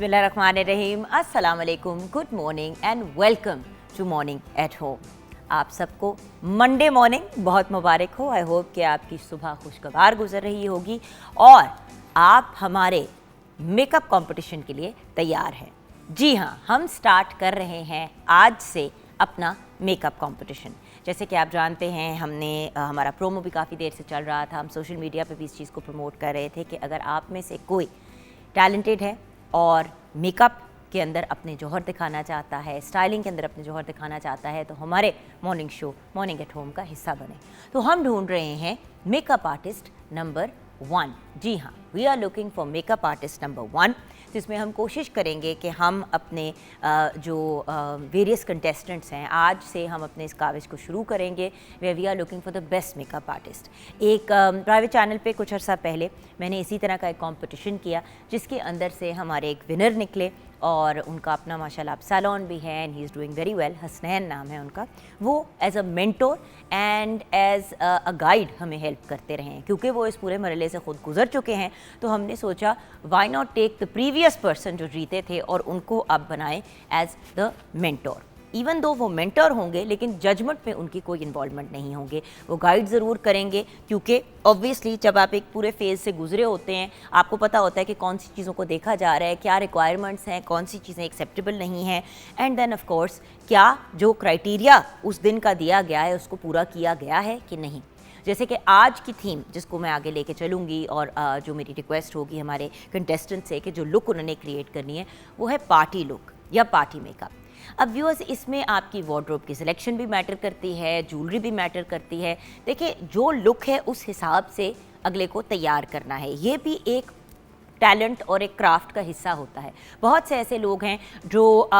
बिस्मिल्लाहिर्रहमानिर्रहीम, अस्सलाम वालेकुम, good morning and welcome to morning at home. आप सबको मंडे मॉर्निंग बहुत मुबारक हो। आई होप कि आपकी सुबह खुशगवार गुजर रही होगी और आप हमारे मेकअप कंपटीशन के लिए तैयार हैं। जी हाँ, हम स्टार्ट कर रहे हैं आज से अपना मेकअप कंपटीशन। जैसे कि आप जानते हैं, हमारा प्रोमो भी काफ़ी देर से चल रहा था। हम सोशल मीडिया पे भी इस चीज़ को प्रमोट कर रहे थे कि अगर आप में से कोई टैलेंटेड है और मेकअप के अंदर अपने जौहर दिखाना चाहता है, स्टाइलिंग के अंदर अपने जौहर दिखाना चाहता है, तो हमारे morning show morning at home का हिस्सा बने। तो हम ढूंढ रहे हैं मेकअप आर्टिस्ट नंबर 1। जी हाँ, we are looking for makeup artist number 1, जिसमें हम कोशिश करेंगे कि हम अपने जो वेरियस कंटेस्टेंट्स हैं, आज से हम अपने इस काविश को शुरू करेंगे way we are looking for the best makeup artist. एक प्राइवेट चैनल पे कुछ अर्सा पहले मैंने इसी तरह का एक कंपटीशन किया, जिसके अंदर से हमारे एक विनर निकले और उनका अपना माशाल्लाह सैलून भी है and he is doing very well. Hasnain नाम है उनका। वो as a mentor and as a guide हमें हेल्प करते रहे हैं, क्योंकि वो इस पूरे मरहले से खुद गुजर चुके हैं। तो हमने सोचा why not take the previous person जो जीते थे और उनको अब बनाएं as the mentor. Even though वो मेंटर होंगे, लेकिन जजमेंट में उनकी कोई इन्वॉल्वमेंट नहीं होंगे। वो गाइड ज़रूर करेंगे, क्योंकि ऑब्वियसली जब आप एक पूरे फेज़ से गुजरे होते हैं, आपको पता होता है कि कौन सी चीज़ों को देखा जा रहा है, क्या रिक्वायरमेंट्स हैं, कौन सी चीज़ें एक्सेप्टेबल नहीं हैं, एंड देन ऑफ कोर्स क्या जो क्राइटेरिया उस दिन का दिया गया है उसको पूरा किया गया है कि नहीं। जैसे कि आज की थीम जिसको मैं आगे लेके चलूँगी और जो मेरी रिक्वेस्ट होगी हमारे कंटेस्टेंट से कि जो लुक उन्होंने क्रिएट करनी है वो है पार्टी लुक या पार्टी मेकअप। अब व्यूअर्स, इसमें आपकी वार्डरोब की सिलेक्शन भी मैटर करती है, ज्वेलरी भी मैटर करती है। देखिए, जो लुक है उस हिसाब से अगले को तैयार करना है, ये भी एक टैलेंट और एक क्राफ्ट का हिस्सा होता है। बहुत से ऐसे लोग हैं जो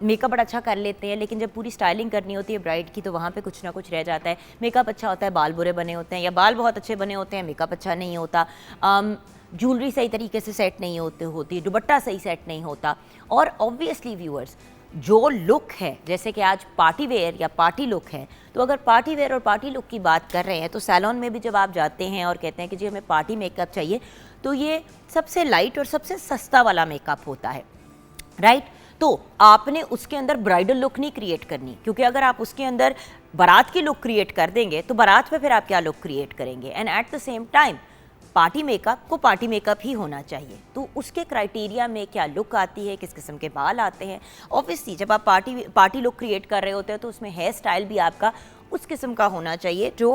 मेकअप बड़ा अच्छा कर लेते हैं, लेकिन जब पूरी स्टाइलिंग करनी होती है ब्राइड की तो वहाँ पे कुछ ना कुछ रह जाता है। मेकअप अच्छा होता है, बाल बुरे बने होते हैं, या बाल बहुत अच्छे बने होते हैं, मेकअप अच्छा नहीं होता, ज्वेलरी सही तरीके से सेट नहीं होती, दुपट्टा सही सेट नहीं होता। और ऑब्वियसली व्यूअर्स, जो लुक है, जैसे कि आज पार्टी वेयर या पार्टी लुक है, तो अगर पार्टी वेयर और पार्टी लुक की बात कर रहे हैं तो सैलून में भी जब आप जाते हैं और कहते हैं कि जी हमें पार्टी मेकअप चाहिए, तो ये सबसे लाइट और सबसे सस्ता वाला मेकअप होता है, राइट। तो आपने उसके अंदर ब्राइडल लुक नहीं क्रिएट करनी, क्योंकि अगर आप उसके अंदर बारात की लुक क्रिएट कर देंगे तो बारात में फिर आप क्या लुक क्रिएट करेंगे। And at the same time party makeup को पार्टी मेकअप ही होना चाहिए। तो उसके क्राइटेरिया में क्या लुक आती है, किस किस्म के बाल आते हैं। ऑब्वियसली जब आप पार्टी लुक क्रिएट कर रहे होते हैं तो उसमें हेयर स्टाइल भी आपका उस किस्म का होना चाहिए जो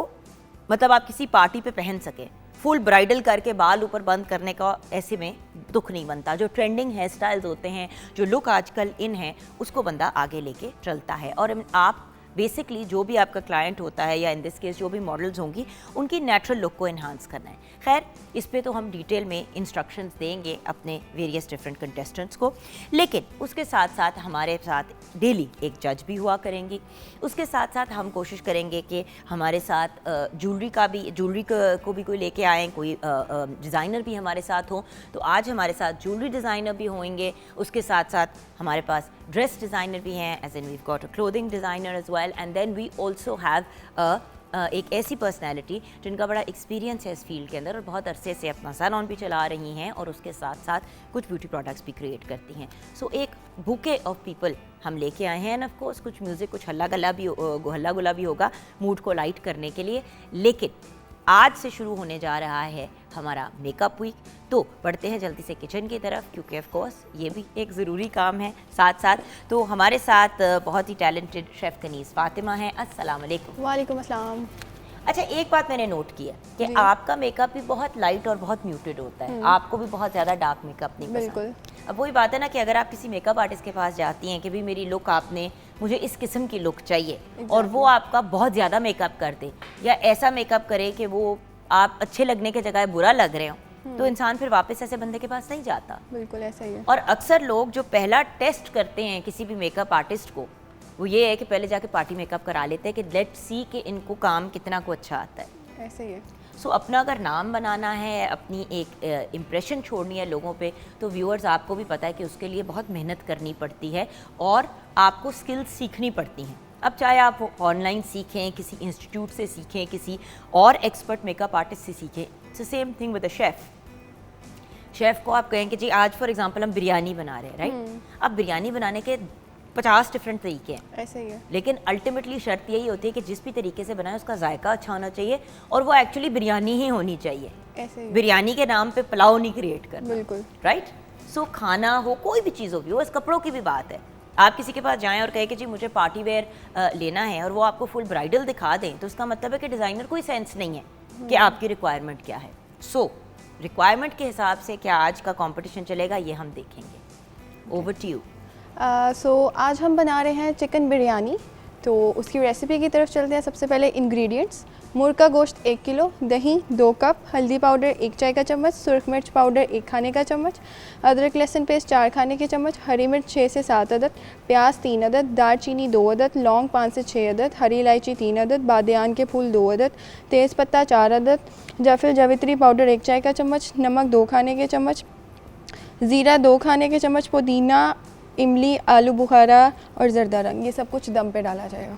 मतलब आप किसी पार्टी पे पहन सके। फुल ब्राइडल करके बाल ऊपर बंद करने का ऐसे में दुख नहीं बनता। जो ट्रेंडिंग हेयर स्टाइल्स होते हैं, जो लुक आजकल इन है, उसको बंदा आगे लेके चलता है। और आप बेसिकली जो भी आपका क्लाइंट होता है या इन दिस केस जो भी मॉडल्स होंगी, उनकी नेचुरल लुक को इन्हांस करना है। खैर, इस पे तो हम डिटेल में इंस्ट्रक्शंस देंगे अपने वेरियस डिफरेंट कंटेस्टेंट्स को, लेकिन उसके साथ साथ हमारे साथ डेली एक जज भी हुआ करेंगी। उसके साथ साथ हम कोशिश करेंगे कि हमारे साथ ज्वेलरी को भी कोई लेके आएँ, कोई डिज़ाइनर भी हमारे साथ हो। तो आज हमारे साथ ज्वेलरी डिज़ाइनर भी होंगे, उसके साथ साथ हमारे पास ड्रेस डिज़ाइनर भी हैं, as in we've got a clothing designer as well, and then we also have एक ऐसी पर्सनैलिटी जिनका बड़ा एक्सपीरियंस है इस फील्ड के अंदर और बहुत अरसे से अपना सैलून भी चला रही हैं और उसके साथ साथ कुछ ब्यूटी प्रोडक्ट्स भी क्रिएट करती हैं। सो एक बुके ऑफ पीपल हम लेके आए हैं। एंड ऑफ कोर्स कुछ म्यूज़िक, कुछ हल्ला गुल्ला भी होगा मूड को लाइट करने के लिए। लेकिन आज से शुरू होने जा रहा है हमारा मेकअप वीक, तो बढ़ते हैं जल्दी से किचन की तरफ, क्योंकि ऑफ कोर्स ये भी एक ज़रूरी काम है साथ साथ। तो हमारे साथ बहुत ही टैलेंटेड शेफ़ कनीज़ फातिमा हैं। अस्सलाम वालेकुम। वालेकुम अस्सलाम। अच्छा, एक बात मैंने नोट की है कि आपका मेकअप भी बहुत लाइट और बहुत म्यूटेड होता है, आपको भी बहुत ज़्यादा डार्क मेकअप नहीं पसंद। अब वही बात है ना कि अगर आप किसी मेकअप आर्टिस्ट के पास जाती हैं कि भाई मेरी लुक आपने, मुझे इस किस्म की लुक चाहिए, और वो आपका बहुत ज़्यादा मेकअप कर दे या ऐसा मेकअप करे कि वो आप अच्छे लगने के जगह बुरा लग रहे हो, तो इंसान फिर वापस ऐसे बंदे के पास नहीं जाता। बिल्कुल ऐसा ही है। और अक्सर लोग जो पहला टेस्ट करते हैं किसी भी मेकअप आर्टिस्ट को, वो ये है कि पहले जाके पार्टी मेकअप करा लेते हैं कि लेट्स सी कि इनको काम कितना को अच्छा आता है। ऐसे ही है। सो अपना अगर नाम बनाना है, अपनी एक इम्प्रेशन छोड़नी है लोगों पे, तो व्यूअर्स आपको भी पता है कि उसके लिए बहुत मेहनत करनी पड़ती है और आपको स्किल्स सीखनी पड़ती हैं। अब चाहे आप ऑनलाइन सीखें, किसी इंस्टीट्यूट से सीखें, किसी और एक्सपर्ट मेकअप आर्टिस्ट से सीखें, it's the same thing with a chef. Chef को आप कहें कि जी आज फॉर एग्जांपल हम बिरयानी बना रहे हैं, राइट? अब बिरयानी बनाने के 50 डिफरेंट तरीके हैं, ऐसे ही है। लेकिन अल्टीमेटली शर्त यही होती है कि जिस भी तरीके से बनाए उसका जायका अच्छा होना चाहिए और वो एक्चुअली बिरयानी ही होनी चाहिए। ऐसे ही बिरयानी के नाम पे पुलाव नहीं क्रिएट करना, बिल्कुल राइट? सो खाना हो, कोई भी चीज़ हो, बस कपड़ों की भी बात है। आप किसी के पास जाएं और कहें कि जी मुझे पार्टी वेयर लेना है और वो आपको फुल ब्राइडल दिखा दें, तो उसका मतलब है कि डिज़ाइनर को ही सेंस नहीं है कि आपकी रिक्वायरमेंट क्या है। सो रिक्वायरमेंट के हिसाब से क्या आज का कंपटीशन चलेगा, ये हम देखेंगे। Over to you. सो आज हम बना रहे हैं चिकन बिरयानी। तो उसकी रेसिपी की तरफ चलते हैं। सबसे पहले इंग्रेडिएंट्स: मुर्ग का गोश्त 1 किलो, दही 2 कप, हल्दी पाउडर 1 चाय का चम्मच, सुरख मिर्च पाउडर 1 खाने का चम्मच, अदरक लहसुन पेस्ट 4 खाने के चम्मच, हरी मिर्च 6 से 7 अदद, प्याज 3 अदद, दालचीनी 2 अदद, लौंग 5 से 6 अदद, हरी इलायची 3 अदद, बादियान के फूल 2 अदद, तेज़पत्ता 4 अदद, जायफल जावित्री पाउडर 1 चाय का चम्मच, नमक 2 खाने के चम्मच, ज़ीरा 2 खाने के चम्मच, पुदीना, इमली, आलू बुखारा और ज़रदा रंग, ये सब कुछ दम पे डाला जाएगा।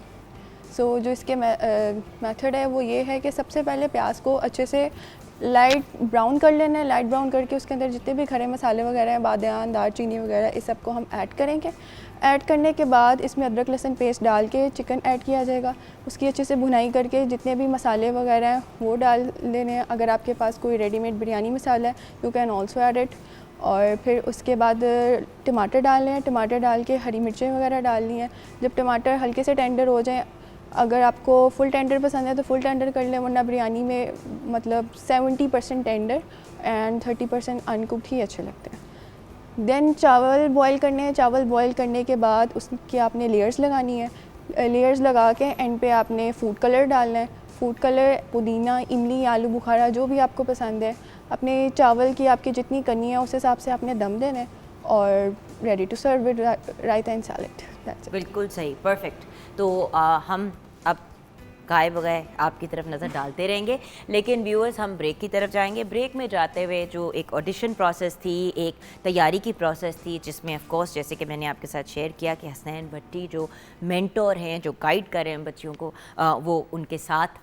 सो जो इसके मेथड है वो ये है कि सबसे पहले प्याज को अच्छे से लाइट ब्राउन कर लेना है। लाइट ब्राउन करके उसके अंदर जितने भी खड़े मसाले वगैरह हैं, बादियान, दालचीनी वगैरह, इस सब को हम ऐड करेंगे। ऐड करने के बाद इसमें अदरक लहसुन पेस्ट डाल के चिकन ऐड किया जाएगा। उसकी अच्छे से भुनाई करके जितने भी मसाले वगैरह हैं वो डाल देने हैं। अगर आपके पास कोई रेडीमेड बिरयानी मसाला है, you can also add it. और फिर उसके बाद टमाटर डालने हैं। टमाटर डाल के हरी मिर्चें वगैरह डालनी है। जब टमाटर हल्के से टेंडर हो जाएं, अगर आपको फुल टेंडर पसंद है तो फुल टेंडर कर लें, वरना बिरयानी में मतलब 70% टेंडर एंड 30% अनकुक्ड ही अच्छे लगते हैं। देन चावल बॉईल करने हैं। चावल बॉईल करने के बाद उसकी आपने लेयर्स लगानी है। लेयर्स लगा के एंड पे आपने फूड कलर डालना है। फूड कलर, पुदीना, इमली, आलू बुखारा, जो भी आपको पसंद है, अपने चावल की आपकी जितनी करनी है उस हिसाब से आपने दम देना है और ready to serve with raita and salad. बिल्कुल सही, परफेक्ट। तो हम अब गाय बगाए आपकी तरफ नज़र डालते रहेंगे, लेकिन व्यूअर्स हम ब्रेक की तरफ जाएंगे। ब्रेक में जाते हुए जो एक ऑडिशन प्रोसेस थी, एक तैयारी की प्रोसेस थी, जिसमें ऑफ कोर्स जैसे कि मैंने आपके साथ शेयर किया कि हसनैन भट्टी जो मेंटोर हैं, जो गाइड कर रहे हैं बच्चियों को, वो उनके साथ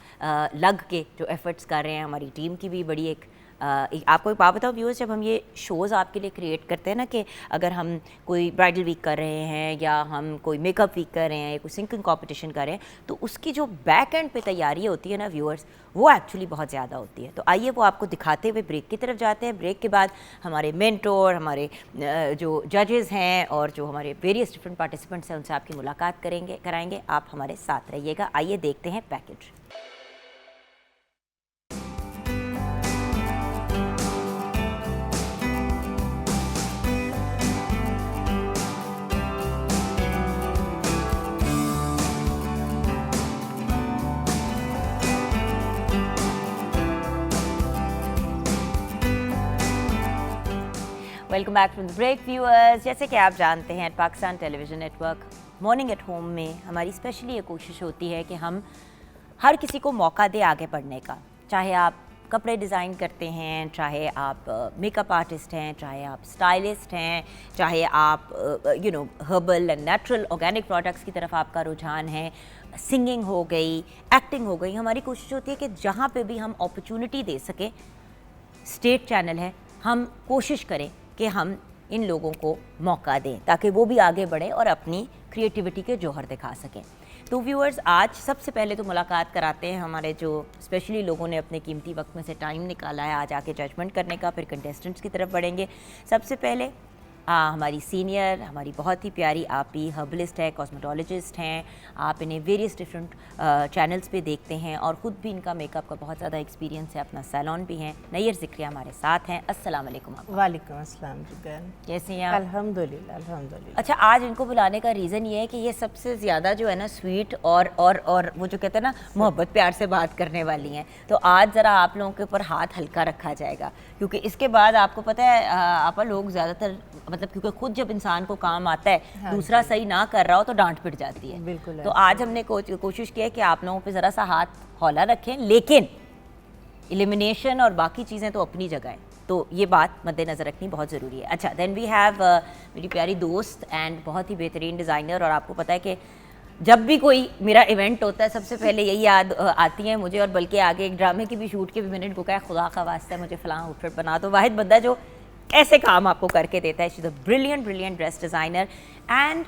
लग के जो एफ़र्ट्स कर रहे हैं। हमारी टीम की भी बड़ी एक आपको एक बात बताओ व्यूअर्स, जब हम ये शोज़ आपके लिए क्रिएट करते हैं ना, कि अगर हम कोई ब्राइडल वीक कर रहे हैं या हम कोई मेकअप वीक कर रहे हैं या कोई सिंगिंग कंपटीशन कर रहे हैं, तो उसकी जो बैक एंड पे तैयारी होती है ना व्यूअर्स, वो एक्चुअली बहुत ज़्यादा होती है। तो आइए वो आपको दिखाते हुए ब्रेक की तरफ जाते हैं। ब्रेक के बाद हमारे मेंटोर, हमारे जो जजेस हैं और जो हमारे वेरियस डिफरेंट पार्टिसिपेंट्स हैं, उनसे आपकी मुलाकात कराएंगे। आप हमारे साथ रहिएगा। आइए देखते हैं package. Welcome back from the break viewers. जैसे कि आप जानते हैं, Pakistan television network morning at home में हमारी स्पेशली ये कोशिश होती है कि हम हर किसी को मौका दें आगे बढ़ने का। चाहे आप कपड़े डिज़ाइन करते हैं, चाहे आप मेकअप आर्टिस्ट हैं, चाहे आप स्टाइलिस्ट हैं, चाहे आप herbal and natural organic products की तरफ आपका रुझान है, सिंगिंग हो गई, एक्टिंग हो गई। हमारी कोशिश होती है कि जहाँ पे भी हम अपॉर्चुनिटी दे सकें, स्टेट चैनल है, हम कोशिश करें कि हम इन लोगों को मौका दें ताकि वो भी आगे बढ़ें और अपनी क्रिएटिविटी के जौहर दिखा सकें। तो व्यूअर्स, आज सबसे पहले तो मुलाकात कराते हैं हमारे जो स्पेशली लोगों ने अपने कीमती वक्त में से टाइम निकाला है आज आके जजमेंट करने का। फिर कंटेस्टेंट्स की तरफ बढ़ेंगे। सबसे पहले हमारी सीनियर, हमारी बहुत ही प्यारी आपी हर्बलिस्ट है, कॉस्मेटोलॉजिस्ट हैं। आप इन्हें वेरियस डिफरेंट चैनल्स पे देखते हैं और ख़ुद भी इनका मेकअप का बहुत ज़्यादा एक्सपीरियंस है, अपना सैलून भी हैं। नैयर ज़िक्रिया हमारे साथ हैं। अस्सलाम वालेकुम। वालेकुम अस्सलाम। कैसे हैं आप? अल्हम्दुलिल्लाह अल्हम्दुलिल्लाह। अच्छा, आज इनको बुलाने का रीज़न ये है कि ये सबसे ज़्यादा जो है ना स्वीट और वो जो कहते हैं ना मोहब्बत प्यार से बात करने वाली हैं। तो आज ज़रा आप लोगों के ऊपर हाथ हल्का रखा जाएगा, क्योंकि इसके बाद आपको पता है आप लोग ज़्यादातर मतलब क्योंकि खुद जब इंसान को काम आता है दूसरा सही ना कर रहा हो तो डांट पिट जाती है। बिल्कुल। तो आज हमने कोशिश की है कि आप लोगों पे ज़रा सा हाथ हौला रखें, लेकिन एलिमिनेशन और बाकी चीज़ें तो अपनी जगह हैं, तो ये बात मद्देनज़र रखनी बहुत ज़रूरी है। अच्छा, देन वी हैव मेरी प्यारी दोस्त एंड बहुत ही बेहतरीन डिज़ाइनर। और आपको पता है कि जब भी कोई मेरा इवेंट होता है सबसे पहले यही याद आती है मुझे, और बल्कि आगे एक ड्रामे की भी शूट के भी मैंने इनको कहा खुदा का वास्ता है मुझे फ़लाँ आउटफिट बना दो। वाहिद बंदा जो कैसे काम आपको करके देता है। She is a brilliant dress designer. And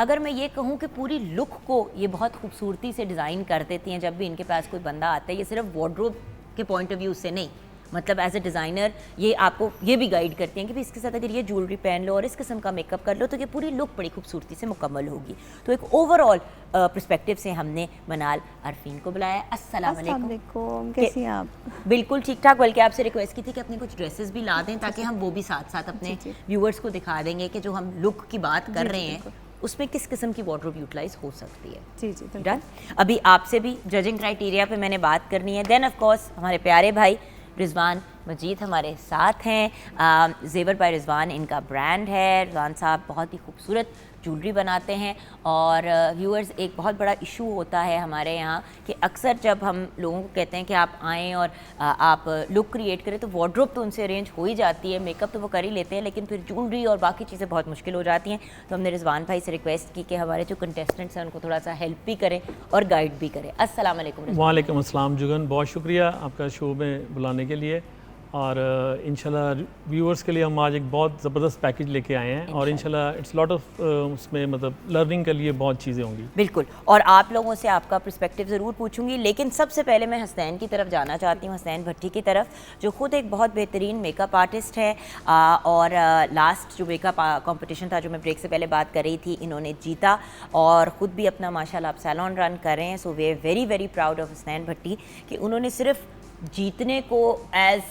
अगर मैं ये कहूँ कि पूरी लुक को ये बहुत खूबसूरती से डिज़ाइन कर देती हैं जब भी इनके पास कोई बंदा आता है। ये सिर्फ वार्डरोब के पॉइंट ऑफ व्यू से नहीं, मतलब एज ए डिज़ाइनर ये आपको ये भी गाइड करती हैं कि भी इसके साथ अगर ये ज्वेलरी पहन लो और इस किस्म का मेकअप कर लो तो ये पूरी लुक बड़ी खूबसूरती से मुकम्मल होगी। तो एक ओवरऑल पर्सपेक्टिव से हमने मनाल अरफीन को बुलाया। अस्सलाम वालेकुम, कैसी हैं आप? बिल्कुल ठीक ठाक, बल्कि आपसे रिक्वेस्ट की थी कि अपनी कुछ ड्रेसेस भी ला दें ताकि हम वो भी साथ साथ अपने व्यूअर्स को दिखा देंगे कि जो हम लुक की बात कर रहे हैं उसमें किस किस्म की वार्डरोब यूटिलाइज हो सकती है। जी डन। अभी आपसे भी जजिंग क्राइटेरिया पे मैंने बात करनी है। देन ऑफ कोर्स हमारे प्यारे भाई रिजवान मजीद हमारे साथ हैं। ज़ेवर बाय रिजवान इनका ब्रांड है। रिजवान साहब बहुत ही खूबसूरत ज्वेलरी बनाते हैं और व्यूअर्स एक बहुत बड़ा इशू होता है हमारे यहाँ कि अक्सर जब हम लोगों को कहते हैं कि आप आएँ और आप लुक क्रिएट करें तो वार्डरोब तो उनसे अरेंज हो ही जाती है, मेकअप तो वो कर ही लेते हैं, लेकिन फिर ज्वेलरी और बाकी चीज़ें बहुत मुश्किल हो जाती हैं। तो हमने रिजवान भाई से रिक्वेस्ट की कि हमारे जो कंटेस्टेंट्स हैं उनको थोड़ा सा हेल्प भी करें और गाइड भी करें। अस्सलाम वालेकुम। वालेकुम अस्सलाम जुगन, बहुत शुक्रिया आपका शो में बुलाने के लिए और इंशाल्लाह व्यूअर्स के लिए हम आज एक बहुत ज़बरदस्त पैकेज लेके आए हैं और इंशाल्लाह इट्स लॉट ऑफ उसमें मतलब लर्निंग के लिए बहुत चीज़ें होंगी। बिल्कुल, और आप लोगों से आपका पर्सपेक्टिव ज़रूर पूछूंगी, लेकिन सबसे पहले मैं हसनैन की तरफ जाना चाहती हूँ, हसनैन भट्टी की तरफ, जो ख़ुद एक बहुत बेहतरीन मेकअप आर्टिस्ट है और लास्ट जो मेकअप कॉम्पिटिशन था जो मैं ब्रेक से पहले बात कर रही थी इन्होंने जीता और ख़ुद भी अपना माशाल्लाह आप सैलून रन कर रहे हैं। So we are very very proud of Hasnain Bhatti कि उन्होंने सिर्फ जीतने को एज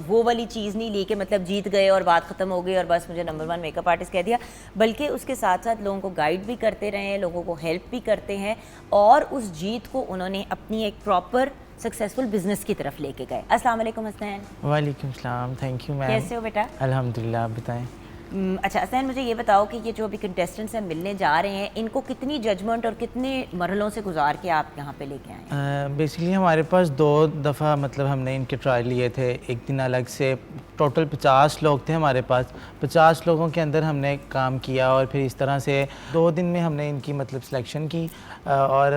वो वाली चीज़ नहीं ली कि मतलब जीत गए और बात ख़त्म हो गई और बस मुझे नंबर 1 मेकअप आर्टिस्ट कह दिया, बल्कि उसके साथ साथ लोगों को गाइड भी करते रहे हैं, लोगों को हेल्प भी करते हैं और उस जीत को उन्होंने अपनी एक प्रॉपर सक्सेसफुल बिजनेस की तरफ लेके गए। अस्सलाम वालेकुम हसनैन। वालेकुम सलाम, थैंक यू मैम। कैसे हो बेटा? अल्हम्दुलिल्लाह, आप बताएं। अच्छा हसनैन, मुझे ये बताओ कि ये जो अभी कंटेस्टेंट्स हैं मिलने जा रहे हैं, इनको कितनी जजमेंट और कितने मरहलों से गुजार के आप यहाँ पे लेके आए हैं? बेसिकली हमारे पास 2 दफ़ा मतलब हमने इनके ट्रायल लिए थे, एक दिन अलग से। टोटल 50 लोग थे हमारे पास, 50 लोगों के अंदर हमने काम किया और फिर इस तरह से 2 दिन में हमने इनकी मतलब सिलेक्शन की और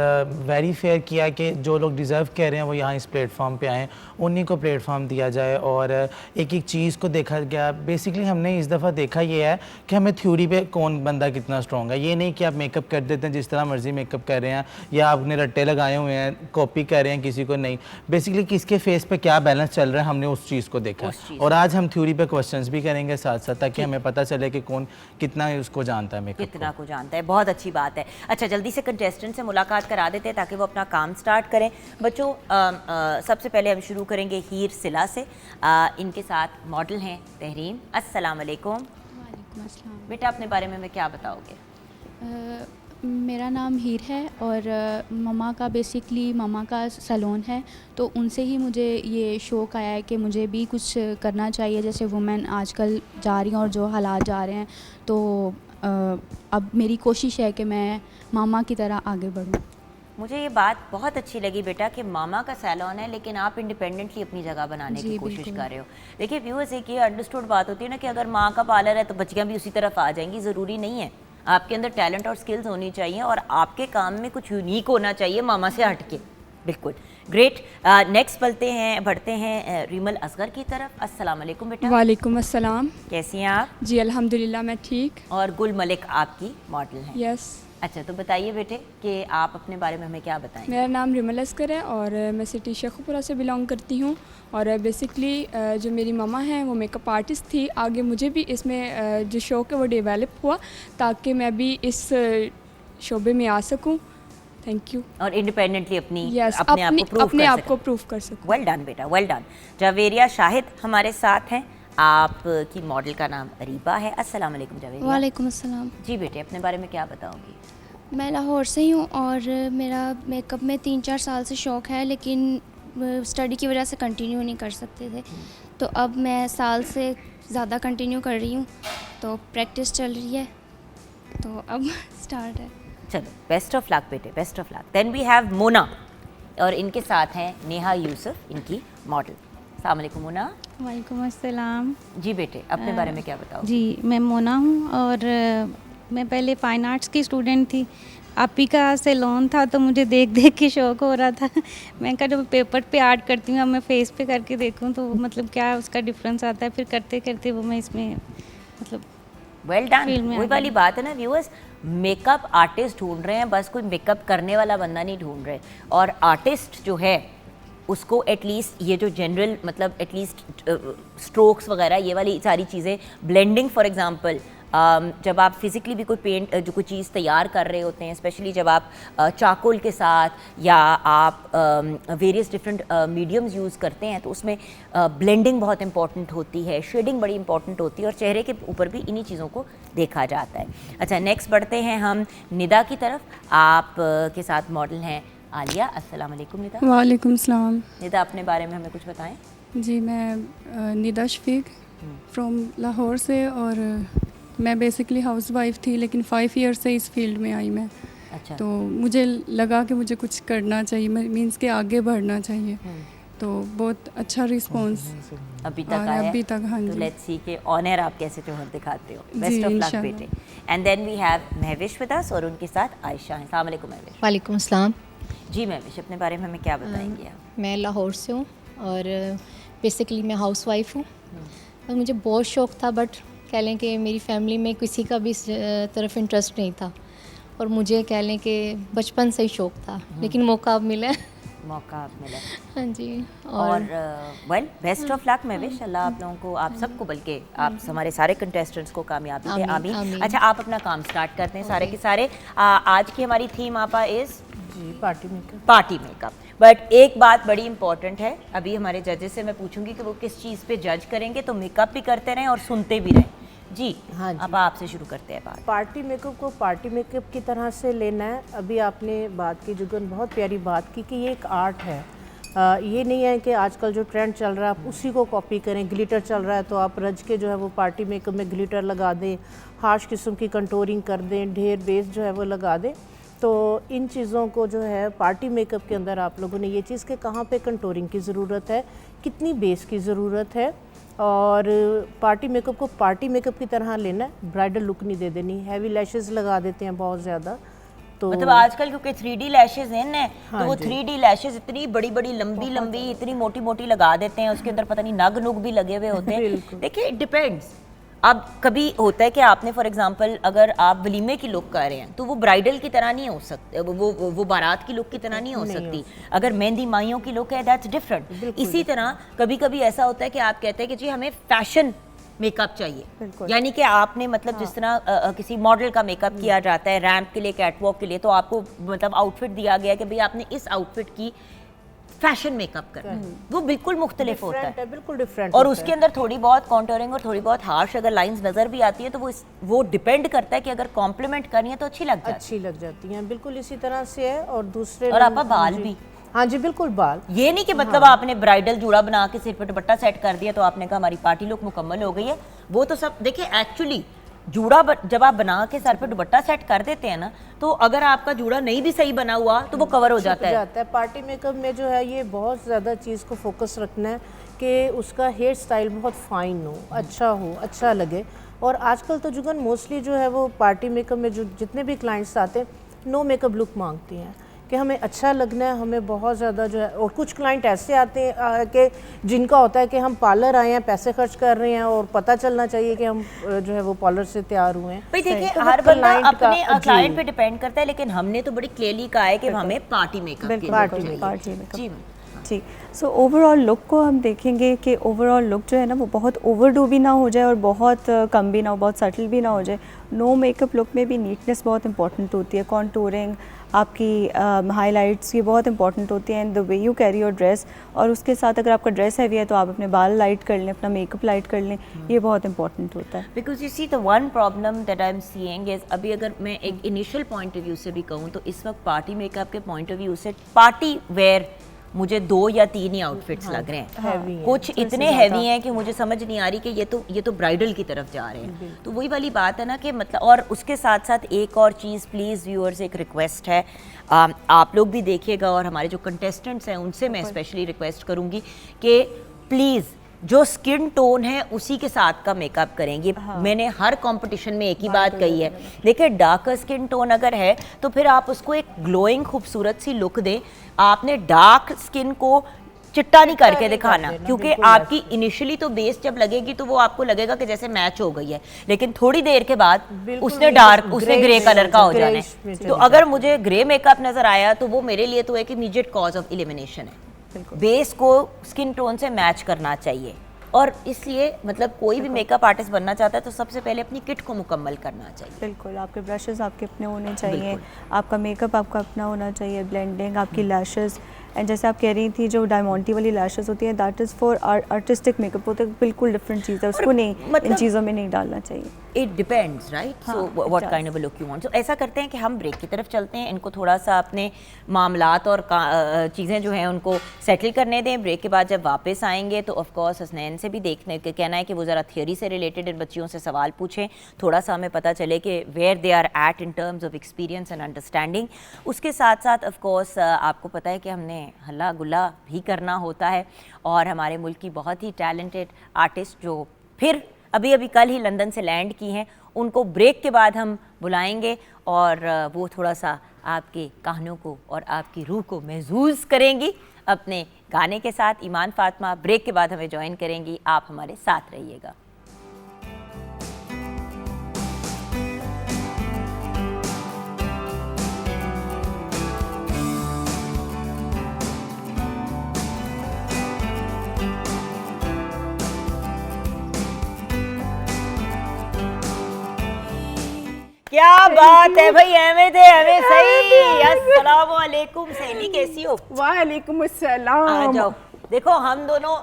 वेरी फेयर किया कि जो लोग डिज़र्व कर रहे हैं वो यहाँ इस प्लेटफॉर्म पे आएँ, उन्हीं को प्लेटफॉर्म दिया जाए और एक एक चीज़ को देखा गया। बेसिकली हमने इस दफ़ा देखा ये है कि हमें थ्योरी पे कौन बंदा कितना स्ट्रॉन्ग है। ये नहीं कि आप मेकअप कर देते हैं जिस तरह मर्जी मेकअप कर रहे हैं या आपने रट्टे लगाए हुए हैं कॉपी कर रहे हैं किसी को, नहीं। बेसिकली किसके फेस पे क्या बैलेंस चल रहा है हमने उस चीज़ को देखा और आज हम थ्योरी पे क्वेश्चंस भी करेंगे साथ साथ ताकि हमें पता चले कि कौन कितना उसको जानता है, मेकअप कितना को जानता है। बहुत अच्छी बात है। अच्छा, जल्दी से कंटेस्टेंट से मुलाकात करा देते हैं ताकि वो अपना काम स्टार्ट करें। बच्चों सबसे पहले हम शुरू करेंगे हीर सिला से। इनके साथ मॉडल हैं तहरीम। अस्सलाम वालेकुम। बेटा अपने बारे में क्या बताओगे? मेरा नाम हीर है और ममा का बेसिकली ममा का सैलून है, तो उनसे ही मुझे ये शौक़ आया है कि मुझे भी कुछ करना चाहिए जैसे वुमेन आजकल जा रही हैं और जो हालात जा रहे हैं, तो अब मेरी कोशिश है कि मैं मामा की तरह आगे बढ़ूं। मुझे ये बात बहुत अच्छी लगी बेटा कि मामा का सैलून है लेकिन आप इंडिपेंडेंटली अपनी जगह बनाने की कोशिश कर रहे हो। देखिए व्यूअर्स, एक ये अंडरस्टूड बात होती है ना कि अगर माँ का पार्लर है तो बच्चियाँ भी उसी तरफ आ जाएंगी, ज़रूरी नहीं है। आपके अंदर टैलेंट और स्किल्स होनी चाहिए और आपके काम में कुछ यूनिक होना चाहिए मामा से हटके। बिल्कुल ग्रेट। नेक्स्ट बढ़ते हैं रीमल असगर की तरफ। अस्सलाम वालेकुम बेटा। वालेकुम अस्सलाम। कैसी हैं आप? जी अल्हम्दुलिल्लाह मैं ठीक। और गुल मलिक आपकी मॉडल हैं। यस। अच्छा, तो बताइए बेटे कि आप अपने बारे में हमें क्या बताएं? मेरा नाम रिमल असगर है और मैं सिटी शेखुपुरा से बिलोंग करती हूँ और बेसिकली जो मेरी ममा हैं वो मेकअप आर्टिस्ट थी। आगे मुझे भी इसमें जो शौक़ है वो डेवलप हुआ ताकि मैं भी इस शोबे में आ सकूँ। Thank you. और इंडिपेंडेंटली अपने आप को प्रूव कर सकूँ। वेल डन बेटा, वेल डन। जावेरिया शाहिद हमारे साथ हैं। आपकी मॉडल का नाम अरीबा है। अस्सलाम वालेकुम जावेरिया। वालेकुम अस्सलाम। जी बेटे, अपने बारे में क्या बताओगी? मैं लाहौर से ही हूँ और मेरा मेकअप में 3-4 साल से शौक़ है, लेकिन स्टडी की वजह से कंटिन्यू नहीं कर सकते थे, तो अब मैं साल से ज़्यादा कंटिन्यू कर रही हूँ, तो प्रैक्टिस चल रही है, तो अब स्टार्ट है। चलो, बेस्ट ऑफ लक बेटे, best of luck. Then we have Mona और इनके साथ हैं नेहा यूसुफ, इनकी मॉडल। अस्सलाम वालेकुम मोना। वालेकुम अस्सलाम। जी बेटे, अपने बारे में क्या बताओ? जी मैं मोना हूँ और मैं पहले फ़ाइन आर्ट्स की स्टूडेंट थी, आप ही का सैलून था तो मुझे देख देख के शौक हो रहा था। मैं कहा जब पेपर पे आर्ट करती हूँ अब मैं फेस पे करके देखूँ तो मतलब क्या उसका डिफरेंस आता है, फिर करते करते वो मैं इसमें मतलब वेल डन। फील्ड में आ वही वाली गई। बात है ना व्यूअर्स, मेकअप आर्टिस्ट ढूंढ रहे हैं, बस कोई मेकअप करने वाला बंदा नहीं ढूंढ रहे। और आर्टिस्ट जो है उसको एटलीस्ट ये जो जनरल मतलब एटलीस्ट स्ट्रोक्स वगैरह ये वाली सारी चीज़ें, ब्लेंडिंग फॉर एग्जांपल, जब आप फिज़िकली भी कोई पेंट जो कोई चीज़ तैयार कर रहे होते हैं, स्पेशली जब आप चारकोल के साथ या आप वेरियस डिफरेंट मीडियम्स यूज़ करते हैं तो उसमें ब्लेंडिंग बहुत इंपॉर्टेंट होती है, शेडिंग बड़ी इंपॉर्टेंट होती है और चेहरे के ऊपर भी इन्हीं चीज़ों को देखा जाता है। अच्छा, नेक्स्ट बढ़ते हैं हम निदा की तरफ। आप के साथ मॉडल हैं आलिया। अस्सलाम वालेकुम निदा। वालेकुम सलाम। निदा, अपने बारे में हमें कुछ बताएं। जी, मैं निदा शफीक फ्रॉम लाहौर से, और मैं बेसिकली हाउस वाइफ थी लेकिन 5 ईयर से इस फील्ड में आई मैं। अच्छा। तो मुझे लगा कि मुझे कुछ करना चाहिए, मीन्स के आगे बढ़ना चाहिए। तो बहुत अच्छा रिस्पॉन्स अभी तक आ रहा आया है अभी तक। हाँ तो जी, लेट्स सी के ऑन एयर आप कैसे जोहर दिखाते हो। जी, बेस्ट ऑफ लक इंशाल्लाह। बेटे। And then we have Mahvish with us और उनके साथ आयशा हैं। अस्सलाम वालेकुम महविश। वालेकुम अस्सलाम। जी महविश, अपने बारे में हमें क्या बताएंगे आप? मैं लाहौर से हूँ और बेसिकली मैं हाउस वाइफ हूँ। और मुझे बहुत शौक़ था, बट कह लें कि मेरी फैमिली में किसी का भी इस तरफ इंटरेस्ट नहीं था और मुझे कह लें कि बचपन से ही शौक़ था, लेकिन मौका अब मिला। मौका आप मिला। हाँ जी। और well best of luck Mahvish. अल्लाह आप लोगों को, आप सबको, बल्कि आप हमारे सारे कंटेस्टेंट्स को कामयाबी दे। आमीन, आमीन। आमीन। अच्छा, आप अपना काम स्टार्ट करते हैं सारे के सारे। आज की हमारी थीम आपा इज़ जी party makeup. Party makeup. But एक बात बड़ी इंपॉर्टेंट है, अभी हमारे जजेस से मैं पूछूंगी कि वो किस चीज़ पे जज करेंगे, तो मेकअप भी करते रहें और सुनते भी रहें। जी हाँ जी। अब आपसे शुरू करते हैं बात। पार्टी मेकअप को पार्टी मेकअप की तरह से लेना है। अभी आपने बात की जुगन, बहुत प्यारी बात की कि ये एक आर्ट है। ये नहीं है कि आजकल जो ट्रेंड चल रहा है आप उसी को कॉपी करें। ग्लिटर चल रहा है तो आप रज के जो है वो पार्टी मेकअप में ग्लिटर लगा दें, हार्श किस्म की कंटोरिंग कर दें, ढेर बेस जो है वो लगा दें। तो इन चीज़ों को जो है पार्टी मेकअप के अंदर आप लोगों ने ये चीज़ कि कहाँ पे कंटोरिंग की ज़रूरत है, कितनी बेस की ज़रूरत है, और पार्टी मेकअप को पार्टी मेकअप की तरह लेना है। ब्राइडल लुक नहीं दे देनी। हैवी लैशेस लगा देते हैं बहुत ज़्यादा। तो मतलब आजकल क्योंकि 3D लैशेज इन है, हाँ तो वो जी। 3D लैशेज इतनी बड़ी बड़ी लंबी लंबी इतनी मोटी मोटी लगा देते हैं, उसके अंदर पता नहीं नग नुग भी लगे हुए होते हैं। बिल्कुल। देखिए, इट डिपेंड्स। अब कभी होता है कि आपने फॉर एग्जांपल अगर आप वलीमे की लुक कर रहे हैं तो वो ब्राइडल की तरह नहीं हो सकती, वो बारात की लुक की तरह नहीं हो सकती। अगर मेहंदी माइयों की लुक है, दैट्स डिफरेंट। इसी तरह कभी कभी ऐसा होता है कि आप कहते हैं कि जी हमें फैशन मेकअप चाहिए, यानी कि आपने मतलब जिस तरह किसी मॉडल का मेकअप किया जाता है रैंप के लिए, कैटवॉक के लिए, तो आपको मतलब आउटफिट दिया गया कि भाई आपने इस आउटफिट की फैशन मेकअप करना है। वो बिल्कुल मुख्तलिफ होता है, बिल्कुल डिफरेंट। और उसके अंदर थोड़ी बहुत कॉन्टोरिंग और थोड़ी बहुत हार्श अगर लाइंस नज़र भी आती है तो वो डिपेंड करता है कि अगर कॉम्प्लीमेंट करनी है तो अच्छी लग जाती अच्छी लग जाती हैं, बिल्कुल इसी तरह से है। और दूसरे है। और आपका बाल भी, हाँ जी बिल्कुल बाल। ये नहीं कि मतलब आपने ब्राइडल जूड़ा बना के सिर पे दुपट्टा सेट कर दिया तो आपने कहा हमारी पार्टी लुक मुकम्मल हो गई है। वो तो सब देखिए, एक्चुअली जूड़ा जब आप बना के सर पे दुपट्टा सेट कर देते हैं ना, तो अगर आपका जूड़ा नहीं भी सही बना हुआ तो वो कवर हो जाता है। पार्टी मेकअप में जो है ये बहुत ज़्यादा चीज़ को फोकस रखना है कि उसका हेयर स्टाइल बहुत फाइन हो, अच्छा लगे। और आजकल तो जुगन मोस्टली जो है वो पार्टी मेकअप में जो जितने भी क्लाइंट्स आते हैं नो मेकअप लुक मांगती हैं कि हमें अच्छा लगना है, हमें बहुत ज़्यादा जो है। और कुछ क्लाइंट ऐसे आते हैं कि जिनका होता है कि हम पार्लर आए हैं, पैसे खर्च कर रहे हैं और पता चलना चाहिए कि हम जो है वो पार्लर से तैयार हुए हैं। भाई देखिए, तो वो हर बंदा client का- अपने जी। क्लाइंट पे डिपेंड करता है, लेकिन हमने तो बड़ी क्लियरली कहा है कि हमें पार्टी मेकअप की look चाहिए। Party makeup. जी जी, सो ओवरऑल लुक को हम देखेंगे कि ओवरऑल लुक जो है ना वो बहुत ओवरडू भी ना हो जाए और बहुत कम भी ना हो, बहुत सटल भी ना हो जाए। नो मेकअप लुक में भी नीटनेस बहुत इंपॉर्टेंट होती है, कॉन्टूरिंग, आपकी हाइलाइट्स, ये बहुत इंपॉर्टेंट होती हैं, the way you carry your dress. और उसके साथ अगर आपका ड्रेस हैवी है तो आप अपने बाल लाइट कर लें, अपना मेकअप लाइट कर लें, ये बहुत इंपॉर्टेंट होता है। Because you see the one problem that I am seeing is, अभी अगर मैं एक इनिशियल पॉइंट ऑफ व्यू से भी कहूँ तो इस वक्त पार्टी मेकअप के पॉइंट ऑफ व्यू से पार्टी वेयर मुझे 2 या 3 ही आउटफिट्स लग रहे हैं। कुछ इतने हैवी हैं कि मुझे समझ नहीं आ रही कि ये तो ब्राइडल की तरफ जा रहे हैं। तो वही वाली बात है ना कि मतलब, और उसके साथ साथ एक और चीज़, प्लीज़ व्यूअर्स, एक रिक्वेस्ट है, आप लोग भी देखिएगा और हमारे जो कंटेस्टेंट्स हैं उनसे मैं स्पेशली रिक्वेस्ट करूँगी कि प्लीज़ जो स्किन टोन है उसी के साथ का मेकअप करेंगे। मैंने हर कंपटीशन में एक ही बात कही है, देखिए डार्कर स्किन टोन अगर है तो फिर आप उसको एक ग्लोइंग खूबसूरत सी लुक दें। आपने डार्क स्किन को चिट्टा नहीं करके दिखाना, क्योंकि आपकी इनिशियली तो बेस जब लगेगी तो वो आपको लगेगा कि जैसे मैच हो गई है, लेकिन थोड़ी देर के बाद उसने डार्क उसने ग्रे कलर का हो जाना है। तो अगर मुझे ग्रे मेकअप नजर आया तो वो मेरे लिए तो एक इमीडिएट कॉज ऑफ एलिमिनेशन है। बेस को स्किन टोन से मैच करना चाहिए, और इसलिए मतलब कोई भी मेकअप आर्टिस्ट बनना चाहता है तो सबसे पहले अपनी किट को मुकम्मल करना चाहिए। बिल्कुल, आपके ब्रशेस आपके अपने होने चाहिए, आपका मेकअप आपका अपना होना चाहिए, ब्लेंडिंग, आपकी लैशेस, एंड जैसे आप कह रही थी जो डायमंडी वाली लैशेस होती हैं that is for artistic makeup, होता है बिल्कुल डिफरेंट चीज़ है, उसको नहीं इन चीज़ों में नहीं डालना चाहिए। It depends right, so what kind of look you want. So ऐसा करते हैं कि हम ब्रेक की तरफ चलते हैं, इनको थोड़ा सा अपने मामलात और चीज़ें जो हैं उनको सेटल करने दें। ब्रेक के बाद जब वापस आएंगे तो ऑफ कोर्स हसनैन से भी देखने के कहना है कि वो ज़रा थियोरी से रिलेटेड इन बच्चियों से सवाल पूछें, थोड़ा सा हमें पता चले कि where they are at in terms of experience and understanding. उसके साथ साथ ऑफ कोर्स आपको पता है कि हमने हल्ला गुल्ला भी करना होता है, और हमारे मुल्क की बहुत ही टैलेंटेड आर्टिस्ट जो फिर अभी अभी कल ही लंदन से लैंड की हैं, उनको ब्रेक के बाद हम बुलाएंगे और वो थोड़ा सा आपके कानों को और आपकी रूह को महसूस करेंगी अपने गाने के साथ। ईमान फातिमा ब्रेक के बाद हमें ज्वाइन करेंगी, आप हमारे साथ रहिएगा। क्या बात है भाई, एवें थे एवें सही। अस्सलाम वालेकुम सहेली, कैसी हो? वालेकुम अस्सलाम। आ जाओ, देखो हम दोनों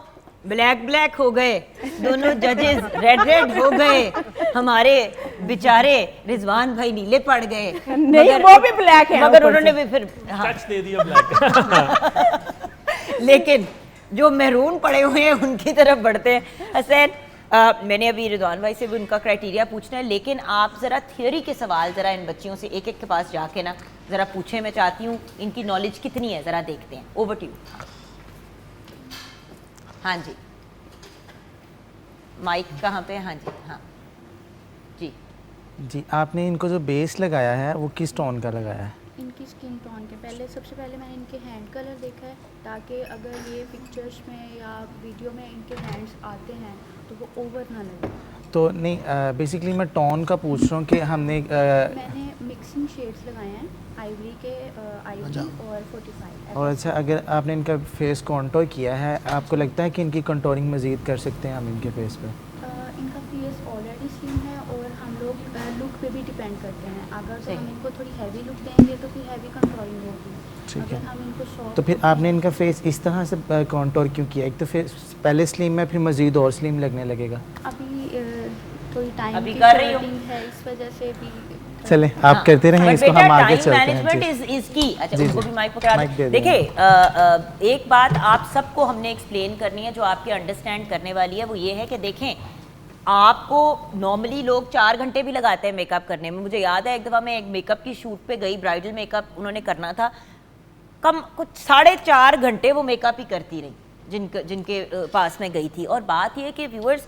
ब्लैक ब्लैक हो गए, दोनों जजेस रेड रेड हो गए, हमारे बेचारे रिजवान भाई नीले पड़ गए। नहीं वो भी ब्लैक है, मगर उन्होंने भी फिर टच दे दिया ब्लैक। लेकिन जो मेहरून पड़े हुए हैं उनकी तरफ बढ़ते हैं। हसैन, मैंने अभी रिजवान भाई से भी उनका क्राइटेरिया पूछना है, लेकिन आप ज़रा थियोरी के सवाल ज़रा इन बच्चियों से एक एक के पास जाके ना ज़रा पूछे। मैं चाहती हूँ इनकी नॉलेज कितनी है, ज़रा देखते हैं। Over to you. हाँ जी, माइक कहाँ पे? हाँ जी, हाँ जी जी। आपने इनको जो बेस लगाया है वो किस टोन का लगाया है? इनकी स्किन टोन के सबसे पहले मैंने इनके हैंड कलर देखा है, ताकि अगर ये पिक्चर्स में या वीडियो में इनके हैंड्स आते हैं तो वो ओवर ना लगे। तो नहीं, बेसिकली मैं टोन का पूछ रहा हूँ कि हमने मैंने मिक्सिंग शेड्स लगाए हैं, आइवरी के आइवरी और 45। और अच्छा, अगर आपने इनका फेस कॉन्टोर किया है, आपको लगता है कि इनकी कंटोरिंग मज़ीद कर सकते हैं हम इनके फेस पे? इनका फेस ऑलरेडी स्लिम है और हम लोग लुक पे भी डिपेंड करते हैं। अगर तो हम इनको थोड़ी हैवी लुक देंगे तो फिर हैवी कंटोरिंग होगी। ठीक है, हम इनको शॉर्ट तो फिर आपने इनका फेस इस तरह से कॉन्टोर क्यों किया? एक तो फेस पहले स्लिम है, फिर मज़ीद और स्लिम लगने लगेगा। अभी थोड़ी टाइम अभी की कर रही हूँ है, इस वजह से भी चले आप करते रहें इसको, हम आगे चलते हैं। मैनेजमेंट इज की। अच्छा, जी, उनको जी। भी माइक पकड़ा माइक दे दो। दें। देखिए, एक बात आप सबको हमने एक्सप्लेन करनी है जो आपके अंडरस्टैंड करने वाली है, वो ये है कि देखें, आपको नॉर्मली लोग 4 घंटे भी लगाते हैं मेकअप करने में। मुझे याद है एक दफ़ा मैं एक मेकअप की शूट पे गई, ब्राइडल मेकअप उन्होंने करना था, कम कुछ 4.5 घंटे वो मेकअप ही करती रही जिनके पास में गई थी। और बात ये है कि व्यूअर्स,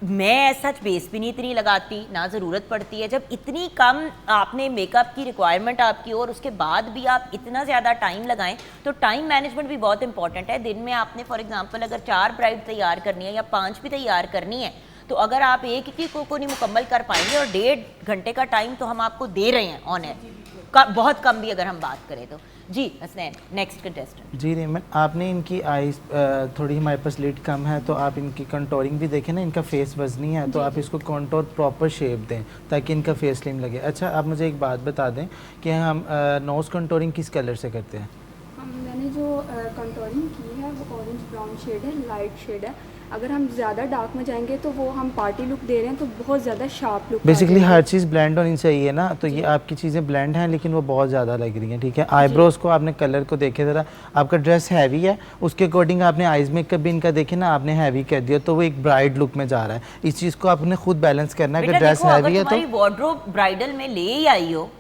मैं सच बेस भी नहीं इतनी लगाती, ना ज़रूरत पड़ती है। जब इतनी कम आपने मेकअप की रिक्वायरमेंट आपकी और उसके बाद भी आप इतना ज़्यादा टाइम लगाएं, तो टाइम मैनेजमेंट भी बहुत इंपॉर्टेंट है। दिन में आपने फॉर एग्जांपल अगर 4 ब्राइड तैयार करनी है या 5 भी तैयार करनी है, तो अगर आप एक ही को नहीं मुकम्मल कर पाएंगे, और 1.5 घंटे का टाइम तो हम आपको दे रहे हैं ऑन एयर, बहुत कम भी अगर हम बात करें तो। जी हसनैन, नेक्स्ट कंटेस्टेंट। जी रेमन, आपने इनकी आईज थोड़ी हमारे पास लिड कम है, तो आप इनकी कंटोरिंग भी देखें ना, इनका फेस वजनी है, तो आप इसको कंटोर प्रॉपर शेप दें ताकि इनका फेस स्लिम लगे। अच्छा, आप मुझे एक बात बता दें कि हम नोज़ कंटोरिंग किस कलर से करते हैं? मैंने जो कंटोरिंग की है वो ऑरेंज ब्राउन शेड है, लाइट शेड है। अगर हम ज़्यादा डार्क में जाएंगे तो वो हम पार्टी लुक दे रहे हैं, तो बहुत ज़्यादा शार्प लुक। बेसिकली हर चीज़ ब्लेंड होनी चाहिए ना, तो ये आपकी चीज़ें ब्लेंड हैं लेकिन वो बहुत ज़्यादा लग रही हैं। ठीक है, आईब्रोज़ को आपने कलर को देखे ज़रा, आपका ड्रेस हैवी है, उसके अकॉर्डिंग आपने आइज मेकअप भी इनका देखे ना, आपने हैवी कर दिया तो वो एक ब्राइड लुक में जा रहा है। इस चीज़ को आपने खुद बैलेंस करना है। अगर ड्रेस हैवी है तो वार्डरोब ब्राइडल में ले ही आई हो,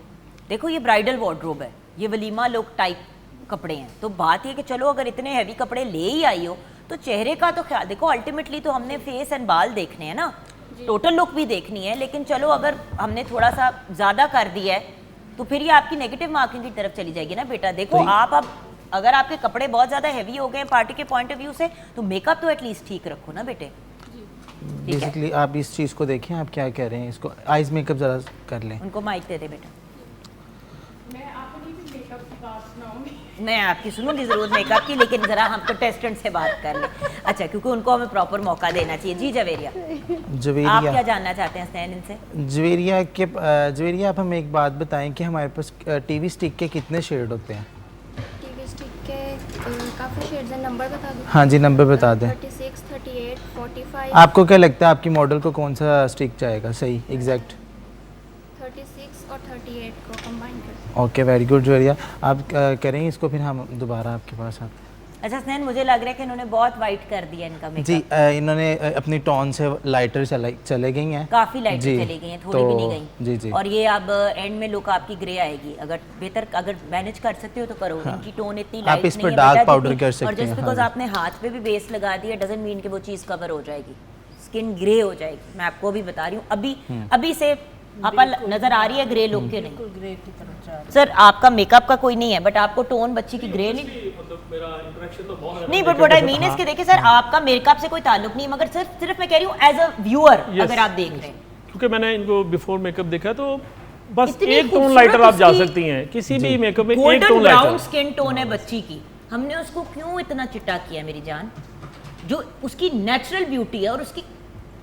देखो ये ब्राइडल वार्डरोब है, ये वलीमा लुक टाइप कपड़े हैं, तो बात ये कि चलो अगर इतने हैवी कपड़े ले ही आई हो तो चेहरे का तो ख्याल देखो, अल्टीमेटली तो हमने फेस एंड बाल देखने हैं ना, टोटल लुक भी देखनी है, लेकिन चलो अगर हमने थोड़ा सा ज़्यादा कर दिया है तो फिर ये आपकी नेगेटिव मार्किंग की तरफ चली जाएगी ना बेटा। देखो आप अब अगर आपके कपड़े बहुत ज़्यादा हैवी हो गए पार्टी के पॉइंट ऑफ व्यू से, तो मेकअप तो एटलीस्ट ठीक रखो ना बेटे। बेसिकली आप इस चीज़ को देखें, आप क्या कह रहे हैं, इसको आइज मेकअप ज़रा कर लें। उनको माइक दे दे बेटा। मैं आपकी सुनूंगी ज़रूर मेकअप की, लेकिन ज़रा हम कंटेस्टेंट से बात कर लें। अच्छा, क्योंकि उनको हमें प्रॉपर मौका देना चाहिए। जी जवेरिया, आप क्या जानना चाहते हैं स्नैन इनसे? जवेरिया आप हमें एक बात बताएं कि हमारे पास टीवी स्टिक के कितने शेड होते हैं? टीवी स्टिक के काफ़ी शेड्स हैं, नंबर बता दो। हाँ जी, नंबर बता दें। 36, 38, 45। आपको क्या लगता है आपकी मॉडल को कौन सा स्टिक जाएगा सही एग्जैक्ट? 36 और 38 को कंबाइन कर। Okay, very good Javeria. आप करेंगे इसको, फिर हम दोबारा आपके पास आते हैं। अच्छा स्नैन, मुझे लग रहा है कि इन्होंने बहुत वाइट कर दिया इनका मेकअप। जी, इन्होंने अपनी टोन से लाइटर चले गई हैं, काफ़ी लाइटर चली गई हैं, थोड़ी भी नहीं गई। जी जी। और ये अब एंड में लुक आपकी ग्रे आएगी। अगर बेहतर अगर मैनेज कर सकते हो तो करो। इनकी टोन इतनी लाइट नहीं है, आप इस पर डार्क पाउडर कर सकते हैं। और जस्ट बिकॉज आपने हाथ पे भी बेस लगा दिया डजंट मीन कि वो चीज़ कवर हो जाएगी, स्किन ग्रे हो जाएगी। मैं आपको भी बता रही हूँ, अभी से आप नजर आ रही है ग्रे लुक के नहीं। ग्रे की तरफ जा रहा है। सर आपका मेकअप का कोई नहीं है, बट आपको टोन बच्ची की ग्रे नहीं, मेरा इंटरेक्शन तो बहुत नहीं, but what I mean is कि देखिए सर, आपका मेकअप से कोई ताल्लुक नहीं, मगर सिर्फ मैं कह रही हूँ एज अ व्यूअर अगर आप देख रहे हैं, क्योंकि मैंने इनको बिफोर मेकअप देखा तो बस इतनी एक टोन खूबसूरत लाइटर आप जा उसकी सकती हैं किसी भी मेकअप में, एक golden tone brown lighter. Skin tone है बच्ची की, हमने उसको क्यों इतना चिट्टा किया मेरी जान? जो उसकी नेचुरल ब्यूटी है और उसकी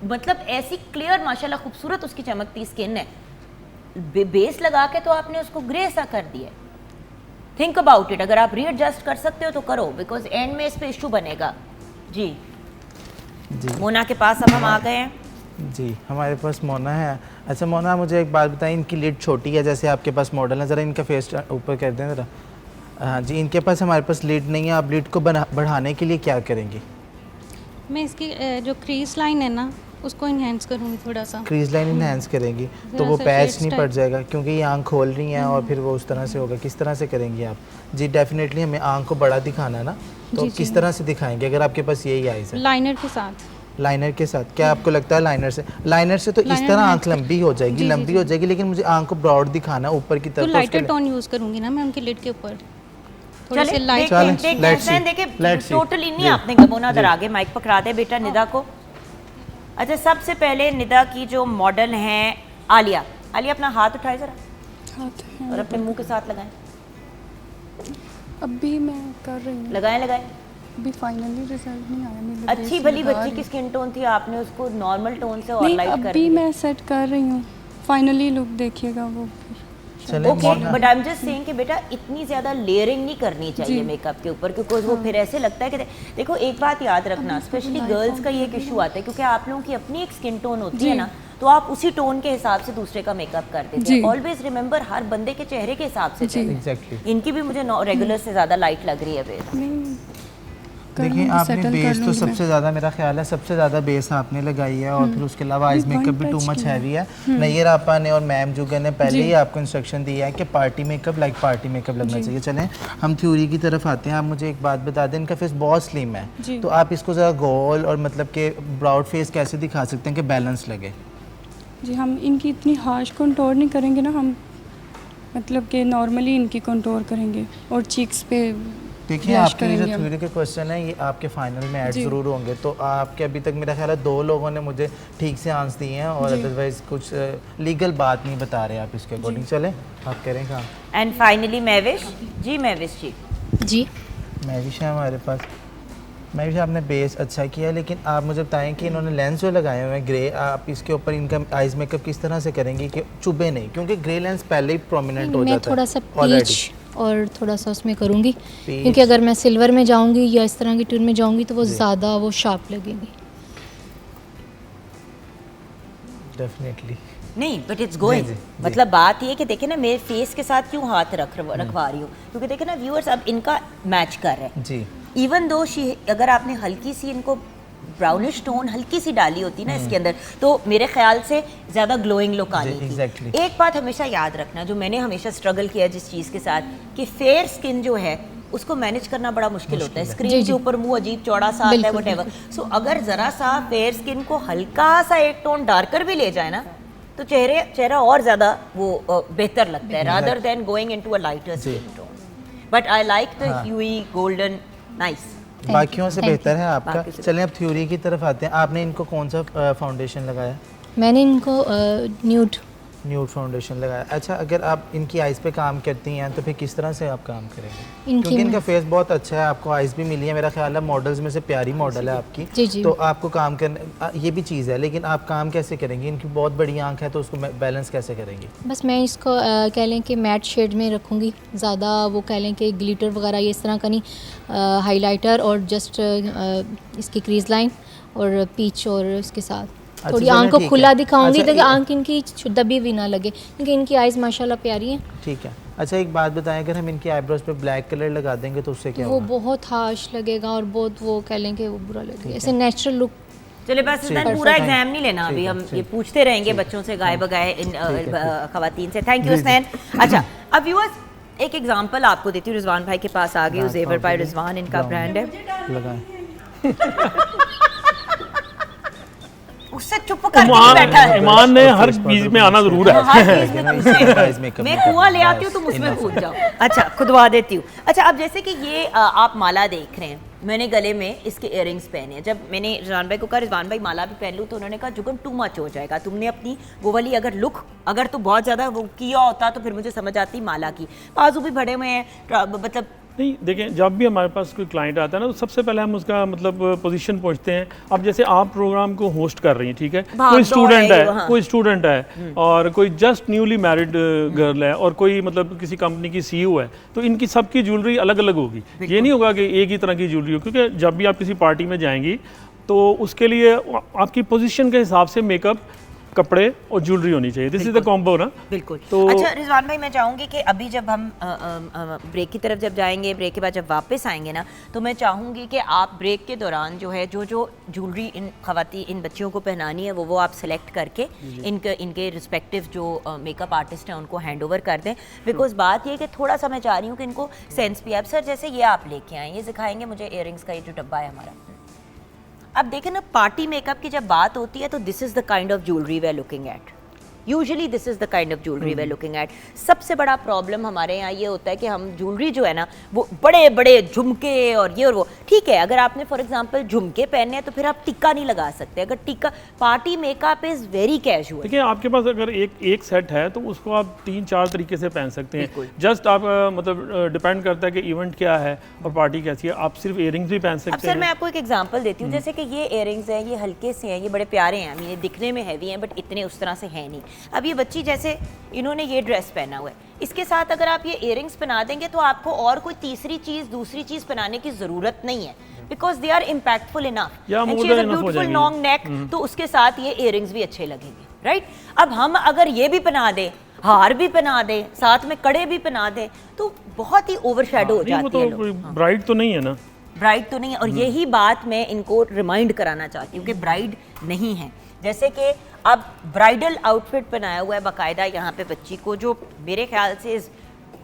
मतलब ऐसी क्लियर माशाल्लाह खूबसूरत उसकी चमकती स्किन है, बेस लगा के तो आपने उसको ग्रे सा कर दिया। थिंक अबाउट इट, अगर आप रीएडजस्ट कर सकते हो तो करो, बिकॉज एंड में इस पे इशू बनेगा। जी मोना के पास अब हम आ गए हैं। जी, हमारे पास मोना है। अच्छा मोना, मुझे एक बात बताएं, इनकी लिड छोटी है जैसे आपके पास मॉडल है, ज़रा इनका फेस ऊपर कर दें ज़रा। हाँ जी, इनके पास हमारे पास लिड नहीं है। आप लिड को बढ़ाने के लिए क्या करेंगी? मैं इसकी जो क्रीज लाइन है ना उसको इन्हेंस करूँगी थोड़ा सा। क्रीज लाइन इन्हेंस करेंगी तो वो पैच नहीं पड़ जाएगा, क्योंकि ये आंख खोल रही हैं और फिर वो उस तरह से होगा। किस तरह से करेंगी आप? जी डेफिनेटली हमें आंख को बड़ा दिखाना है ना, तो किस तरह से दिखाएंगे अगर आपके पास यही आइज़ है? लाइनर के साथ। लाइनर के साथ? क्या आपको लगता है लाइनर से तो इस तरह आंख लंबी हो जाएगी, लंबी हो जाएगी, लेकिन मुझे आंख को ब्रॉड दिखाना है ऊपर की तरफ। तो लाइटर टोन यूज़ करूँगी ना मैं उनकी लिड के ऊपर। चलिए देखिए टोटली नहीं आपने मोना इधर आगे माइक पकड़ा दे बेटा निदा को। अच्छा, सबसे पहले निदा की जो मॉडल हैं आलिया, अपना हाथ उठाए जरा और अपने मुंह के साथ लगाएं। अभी मैं कर रही हूँ, लगाएं। अभी फाइनली रिजल्ट नहीं आया मेरे। अच्छी भली बच्ची की स्किन टोन थी, आपने उसको नॉर्मल टोन से और लाइट कर अभी मैं सेट कर रही हूँ, फाइनली लुक देखिएगा वो। Okay, but I am just saying कि बेटा इतनी ज़्यादा लेयरिंग नहीं करनी चाहिए मेकअप के ऊपर, क्योंकि वो फिर ऐसे लगता है कि देखो एक बात याद रखना, स्पेशली गर्ल्स का ये एक इशू आता है, क्योंकि आप लोगों की अपनी एक स्किन टोन होती है ना, तो आप उसी टोन के हिसाब से दूसरे का मेकअप कर देते हैं। ऑलवेज रिमेंबर, हर बंदे के चेहरे के हिसाब से चलें। इनकी भी मुझे रेगुलर से ज़्यादा लाइट लग रही है बेस। देखिए आपने बेस तो सबसे ज़्यादा, मेरा ख्याल है सबसे ज़्यादा बेस आपने लगाई है, और फिर उसके अलावा आइज मेकअप भी टू मच हैवी है। नैयर आपा ने और मैम जुगर ने पहले ही आपको इंस्ट्रक्शन दिया है कि पार्टी मेकअप पार्टी मेकअप लगना चाहिए। चलें हम थ्योरी की तरफ आते हैं। आप मुझे एक बात बता दें, इनका फेस बहुत स्लिम है, तो आप इसको ज़रा गोल और मतलब कि ब्राउड फेस कैसे दिखा सकते हैं कि बैलेंस लगे? जी, हम इनकी इतनी हार्श कंटूर नहीं करेंगे ना, हम मतलब कि नॉर्मली इनकी कंटूर करेंगे और चीक्स पे। देखिए आपके जो थ्योरी के क्वेश्चन है ये आपके फाइनल में ऐड ज़रूर होंगे, तो आपके अभी तक मेरा ख्याल है 2 लोगों ने मुझे ठीक से आंसर दिए हैं, और अदरवाइज कुछ लीगल बात नहीं बता रहे आप इसके अकॉर्डिंग। चलें आप करें काम। एंड फाइनली महविश जी जी महविश है हमारे पास। महविश आपने बेस अच्छा किया, लेकिन आप मुझे बताएं कि इन्होंने लेंस जो लगाए हुए हैं ग्रे, आप इसके ऊपर इनका आइज मेकअप किस तरह से करेंगी कि चुभे नहीं, क्योंकि ग्रे लेंस पहले ही प्रोमिनेंट हो जाता है। मैं थोड़ा सा पीच और थोड़ा सा उसमें करूँगी, क्योंकि अगर मैं सिल्वर में जाऊँगी या इस तरह की ट्यून में जाऊँगी तो वो ज़्यादा वो शार्प लगेगी। डेफिनेटली नहीं, बट इट्स गोइंग। मतलब बात ये कि देखिए ना, मेरे फेस के साथ क्यों हाथ रखवा रही हूँ, क्योंकि देखिए ना व्यूअर्स अब इनका मैच कर रहे हैं जी। इवन दो अगर आपने हल्की सी इनको ब्राउनिश टोन हल्की सी डाली होती ना इसके अंदर, तो मेरे ख्याल से ज़्यादा ग्लोइंग लुक आनी थी। एक बात हमेशा याद रखना, जो मैंने हमेशा स्ट्रगल किया जिस चीज़ के साथ, कि फेयर स्किन जो है उसको मैनेज करना बड़ा मुश्किल होता है। स्क्रीन के ऊपर मुंह अजीब चौड़ा सा आता है व्हाटएवर। सो अगर जरा सा फेयर स्किन को हल्का सा एक टोन डार्कर भी ले जाए ना तो चेहरा और ज़्यादा वो बेहतर लगता है rather than going into a lighter skin tone. But I like the Huey golden, nice. बाकियों से बेहतर है आपका। चलें अब थ्योरी की तरफ आते हैं। आपने इनको कौन सा फाउंडेशन लगाया? मैंने इनको न्यूड फाउंडेशन लगाया। अच्छा, अगर आप इनकी आइज़ पे काम करती हैं तो फिर किस तरह से आप काम करेंगे? क्योंकि इनका फेस बहुत अच्छा है, आपको आइज़ भी मिली है, मेरा ख्याल है मॉडल्स में से प्यारी मॉडल है आपकी। जी। तो आपको काम करना ये भी चीज़ है, लेकिन आप काम कैसे करेंगे? इनकी बहुत बड़ी आंख है तो उसको बैलेंस कैसे करेंगे? बस मैं इसको कह लें कि मैट शेड में रखूँगी, ज़्यादा वो कह लें कि ग्लिटर वगैरह ये इस तरह का नहीं, हाईलाइटर और जस्ट इसकी क्रीज लाइन और पीच और इसके साथ थोड़ी आंख को खुला दिखाऊंगी ताकि आंख इनकी दबी भी ना लगे, क्योंकि इनकी आइज़ माशाल्लाह प्यारी हैं। ठीक है। अच्छा, एक बात बताएं, अगर हम इनकी आईब्रोज पे ब्लैक कलर लगा देंगे तो उससे क्या वो होगा? बहुत हार्श लगेगा और बहुत वो कह लें कि वो बुरा लगेगा। ऐसे नेचुरल लुक। चलिए बस पूरा एग्जाम नहीं लेना अभी, हम ये पूछते रहेंगे बच्चों से गाय बगाए इन खवातीन से। Thank you Hussain. अच्छा, अब व्यूअर्स एक एग्जांपल आपको देती हूँ। रिजवान भाई के पास आ गई, ज़ेवर बाय रिजवान इनका ब्रांड है। उससे चुप करके बैठा है। ईमान ने हर चीज में आना जरूर है। मैं कुआं ले आती हूँ, तुम उसमें कूद जाओ। अच्छा, खुदवा देती हूँ। अच्छा, अब जैसे कि ये आप माला देख रहे हैं, मैंने गले में इसके इयररिंग्स पहने हैं। जब मैंने रिजवान भाई को कहा रिजवान भाई माला भी पहन लूँ, तो उन्होंने कहा जुगन टू मच हो जाएगा, तुमने अपनी वो वाली अगर लुक अगर तो बहुत ज़्यादा वो किया होता तो फिर मुझे समझ आती माला की। बाजू भी बड़े हुए हैं, मतलब नहीं देखें, जब भी हमारे पास कोई क्लाइंट आता है ना तो सबसे पहले हम उसका मतलब पोजीशन पूछते हैं। अब जैसे आप प्रोग्राम को होस्ट कर रही हैं, ठीक है, कोई स्टूडेंट है और कोई जस्ट न्यूली मैरिड गर्ल है और कोई मतलब किसी कंपनी की सीईओ है, तो इनकी सबकी ज्वेलरी अलग अलग होगी। ये नहीं होगा कि एक ही तरह की ज्वेलरी हो, क्योंकि जब भी आप किसी पार्टी में जाएंगी तो उसके लिए आपकी पोजीशन के हिसाब से मेकअप, कपड़े और ज्वेलरी होनी चाहिए। दिस इज द कॉम्बो ना। बिल्कुल। तो अच्छा रिजवान भाई, मैं चाहूँगी कि अभी जब हम ब्रेक की तरफ जब जाएंगे, ब्रेक के बाद जब वापस आएंगे ना, तो मैं चाहूँगी कि आप ब्रेक के दौरान जो है जो ज्वेलरी इन बच्चियों को पहनानी है वो आप सेलेक्ट करके इनके रिस्पेक्टिव जो मेकअप आर्टिस्ट हैं उनको हैंड ओवर कर दें। बिकॉज बात ये कि थोड़ा सा मैं चाह रही हूँ कि इनको सेंस भी। अब सर जैसे ये आप लेके आए, ये सिखाएंगे मुझे इयररिंग्स का ये जो डब्बा है हमारा। अब देखें ना, पार्टी मेकअप की जब बात होती है तो this is the kind of jewellery we are looking at. Usually this is the kind of jewellery we are looking at. सबसे बड़ा प्रॉब्लम हमारे यहाँ ये होता है कि हम ज्वेलरी जो है ना वो बड़े बड़े झुमके और ये और वो, ठीक है, अगर आपने फॉर एग्जांपल झुमके पहने हैं तो फिर आप टिक्का नहीं लगा सकते। अगर tikka, party makeup is very casual. देखिए, आपके पास अगर एक सेट है तो उसको आप 3-4 तरीके से पहन सकते हैं। जस्ट आप मतलब डिपेंड करता है कि इवेंट क्या है और पार्टी कैसी है। आप सिर्फ इयररिंग्स भी पहन सकते हैं। सर मैं आपको एक एग्जांपल देती हूँ, जैसे कि ये इयररिंग्स हैं, ये हल्के से हैं, ये बड़े प्यारे हैं, ये दिखने में हैवी हैं बट इतने उस तरह से हैं नहीं। अब ये बच्ची जैसे इन्होंने ये ड्रेस पहना हुआ है, इसके साथ अगर आप ये इयररिंग्स पहना देंगे तो आपको और कोई तीसरी चीज, दूसरी चीज पहनाने की जरूरत नहीं है, because they are impactful enough and she has a beautiful long neck, तो उसके साथ ये इयररिंग्स भी अच्छे लगेंगे, राइट। अब हम अगर ये भी पहना दें, हार भी पहना दे, साथ में कड़े भी पहना दे, तो बहुत ही ओवरशैडो हो जाती है। वो तो ब्राइड तो नहीं है ना, ब्राइड तो नहीं है। और यही बात मैं इनको रिमाइंड कराना चाहती हूँ कि ब्राइड नहीं है। जैसे कि अब ब्राइडल आउटफिट पहनाया हुआ है बाकायदा यहाँ पे बच्ची को, जो मेरे ख्याल से इज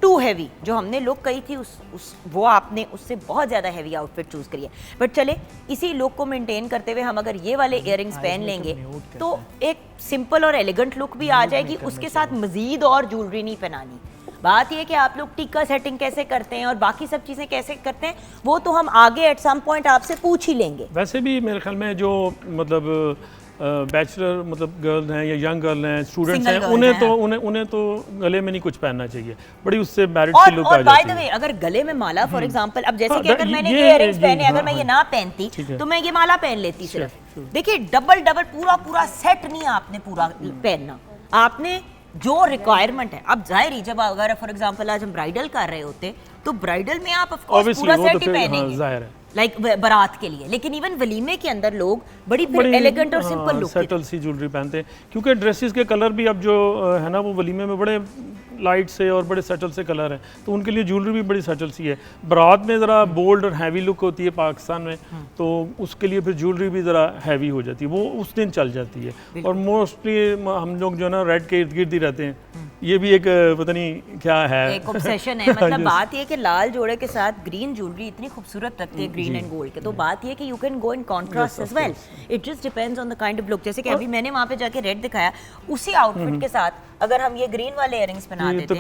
टू हैवी। जो हमने लुक कही थी वो आपने उससे बहुत ज़्यादा हैवी आउटफिट चूज़ करी है। बट चले, इसी लुक को मेंटेन करते हुए हम अगर ये वाले इयररिंग्स पहन लेंगे तो एक सिंपल और एलिगेंट लुक भी आ जाएगी, उसके साथ मज़ीद और ज्वेलरी नहीं पहनानी। बात यह कि आप लोग टिक्का सेटिंग कैसे करते हैं और बाकी सब चीज़ें कैसे करते हैं वो तो हम आगे एट सम पॉइंट आपसे पूछ ही लेंगे। वैसे भी मेरे ख्याल में जो मतलब बैचलर मतलब गर्ल हैं या यंग गर्ल हैं, स्टूडेंट्स हैं, उन्हें तो गले में नहीं कुछ पहनना चाहिए, बड़ी उससे मैरिड सी लुक आ जाती है। बाय द वे, अगर गले में माला फॉर एग्जांपल, अब जैसे कि अगर मैंने ये इयररिंग्स पहने, अगर मैं ये ना पहनती तो मैं ये माला पहन लेती सिर्फ। देखिए, डबल पूरा सेट नहीं आपने पूरा पहनना, आपने जो रिक्वायरमेंट है। अब जाहिर ही जब अगर फॉर एग्जांपल आज हम ब्राइडल कर रहे होते तो ब्राइडल में आप ऑफ कोर्स पूरा सेट ही पहनेंगे, लाइक बारात के लिए। लेकिन इवन वलीमे के अंदर लोग बड़ी एलिगेंट और सिंपल लुक सेटल सी ज्वेलरी पहनते हैं, क्योंकि ड्रेसेस के कलर भी अब जो है ना वो वलीमे में बड़े लाइट से और बड़े सटल से कलर हैं, तो उनके लिए ज्वेलरी भी बड़ी सटल सी है। बारात में ज़रा बोल्ड और हैवी लुक होती है पाकिस्तान में, तो उसके लिए फिर ज्वेलरी भी ज़रा हैवी हो जाती है, वो उस दिन चल जाती है। और मोस्टली हम लोग जो है ना रेड के इर्द गिर्द ही रहते हैं, ये भी एक पता नहीं क्या है, एक ऑब्सेशन है। मतलब बात ये है कि लाल जोड़े के साथ ग्रीन ज्वेलरी इतनी खूबसूरत लगती है, ग्रीन एंड गोल्ड के, तो बात ये है कि you can go in contrast as well, it just depends on the kind of look. जैसे कि अभी मैंने वहाँ पे जाके रेड दिखाया, उसी आउटफिट के साथ अगर हम ये ग्रीन वाले इयरिंग्स पहना देते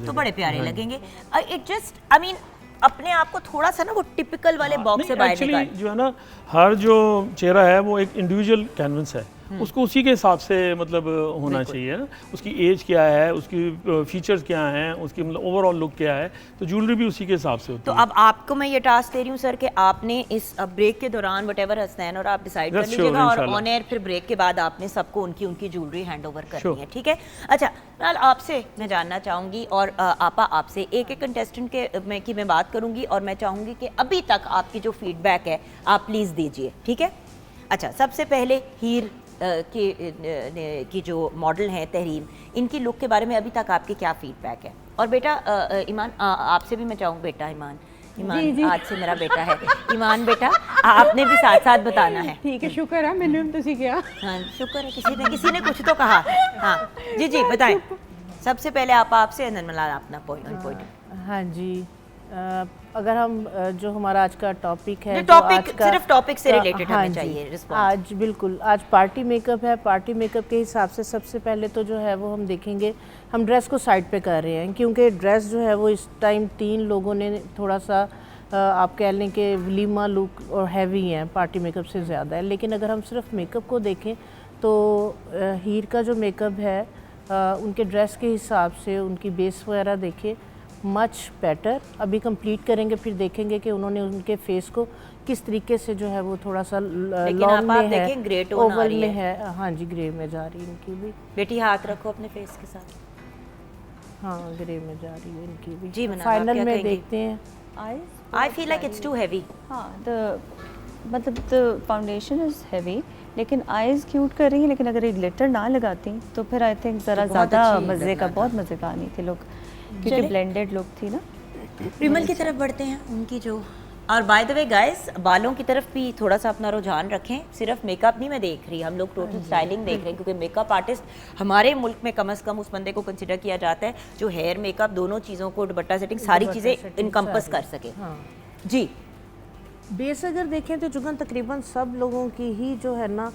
तो बड़े प्यारे लगेंगे। इट जस्ट आई मीन अपने आप को थोड़ा सा ना वो टिपिकल वाले बॉक्स से बाहर निकाल। जो है ना, हर जो चेहरा है वो एक इंडिविजुअल कैनवस है, उसको उसी के हिसाब से मतलब होना चाहिए ना, उसकी एज क्या है, उसकी फीचर्स क्या हैं, उसकी मतलब ओवरऑल लुक क्या है, तो ज्वेलरी भी उसी के हिसाब से होती तो है। अब आपको मैं ये टास्क दे रही हूँ सर कि आपने इस ब्रेक के दौरान वटेवर हसनैन और आप डिसाइड कर लीजिएगा, और ऑन एयर फिर ब्रेक के बाद आपने सबको उनकी उनकी ज्वेलरी हैंड ओवर करनी है, ठीक है? अच्छा, नाल आपसे मैं जानना चाहूँगी और आपा आपसे एक एक कंटेस्टेंट की मैं बात करूँगी, और मैं चाहूँगी कि अभी तक आपकी जो फीडबैक है आप प्लीज़ दीजिए, ठीक है? अच्छा, सबसे पहले हीर की जो मॉडल हैं तहरीम, इनकी लुक के बारे में अभी तक आपके क्या फीडबैक है? और बेटा ईमान आपसे भी मैं चाहूँ, बेटा ईमान जी। आज से मेरा बेटा है ईमान, बेटा आपने भी साथ साथ बताना है। ठीक है, शुक्र है मैंने तुसी क्या। हाँ शुक्र है, किसी ने कुछ तो कहा। हाँ जी बताएं। सबसे पहले आपसे मलाल अपना पॉइंट। हाँ जी, अगर हम जो हमारा आज का टॉपिक है, सिर्फ टॉपिक से रिलेटेड होना चाहिए रिस्पॉन्स। आज बिल्कुल, आज पार्टी मेकअप है। पार्टी मेकअप के हिसाब से सबसे पहले तो जो है वो हम देखेंगे, हम ड्रेस को साइड पे कर रहे हैं, क्योंकि ड्रेस जो है वो इस टाइम 3 लोगों ने थोड़ा सा आप कह लें कि वलीमा लुक और हैवी हैं, पार्टी मेकअप से ज़्यादा है। लेकिन अगर हम सिर्फ मेकअप को देखें तो हीर का जो मेकअप है उनके ड्रेस के हिसाब से, उनकी बेस वगैरह देखें, मच बेटर। अभी कंप्लीट करेंगे फिर देखेंगे कि उन्होंने उनके फेस को किस तरीके से जो है वो थोड़ा सा लॉन्ग में है, ग्रे टोन ओवल में है। हाँ जी, ग्रे में जा रही है इनकी भी। बेटी हाथ रखो अपने फेस के साथ। हाँ, ग्रे में जा रही है इनकी भी। जी फाइनल में देखते हैं। I feel like it's too heavy. हाँ, मतलब द फाउंडेशन इज़ हैवी, लेकिन आईज क्यूट कर रही हैं। लेकिन अगर एक ग्लिटर ना लगाती तो फिर आई थिंक ज़रा ज़्यादा मज़े का, बहुत मज़े का आनी थी लुक, क्योंकि ब्लेंडेड लुक थी ना। रिमल की तरफ बढ़ते हैं, उनकी जो, और बाय द वे गाइस, बालों की तरफ भी थोड़ा सा अपना रुझान रखें। सिर्फ मेकअप नहीं मैं देख रही, हम लोग टोटल स्टाइलिंग देख रहे हैं, क्योंकि मेकअप आर्टिस्ट हमारे मुल्क में कम से कम उस बंदे को कंसिडर किया जाता है जो हेयर मेकअप दोनों चीज़ों को, दुपट्टा सेटिंग, सारी चीज़ें इनकम्पस कर सके। जी, बेस अगर देखें तो जुगन तकरीबन सब लोगों की ही जो है ना,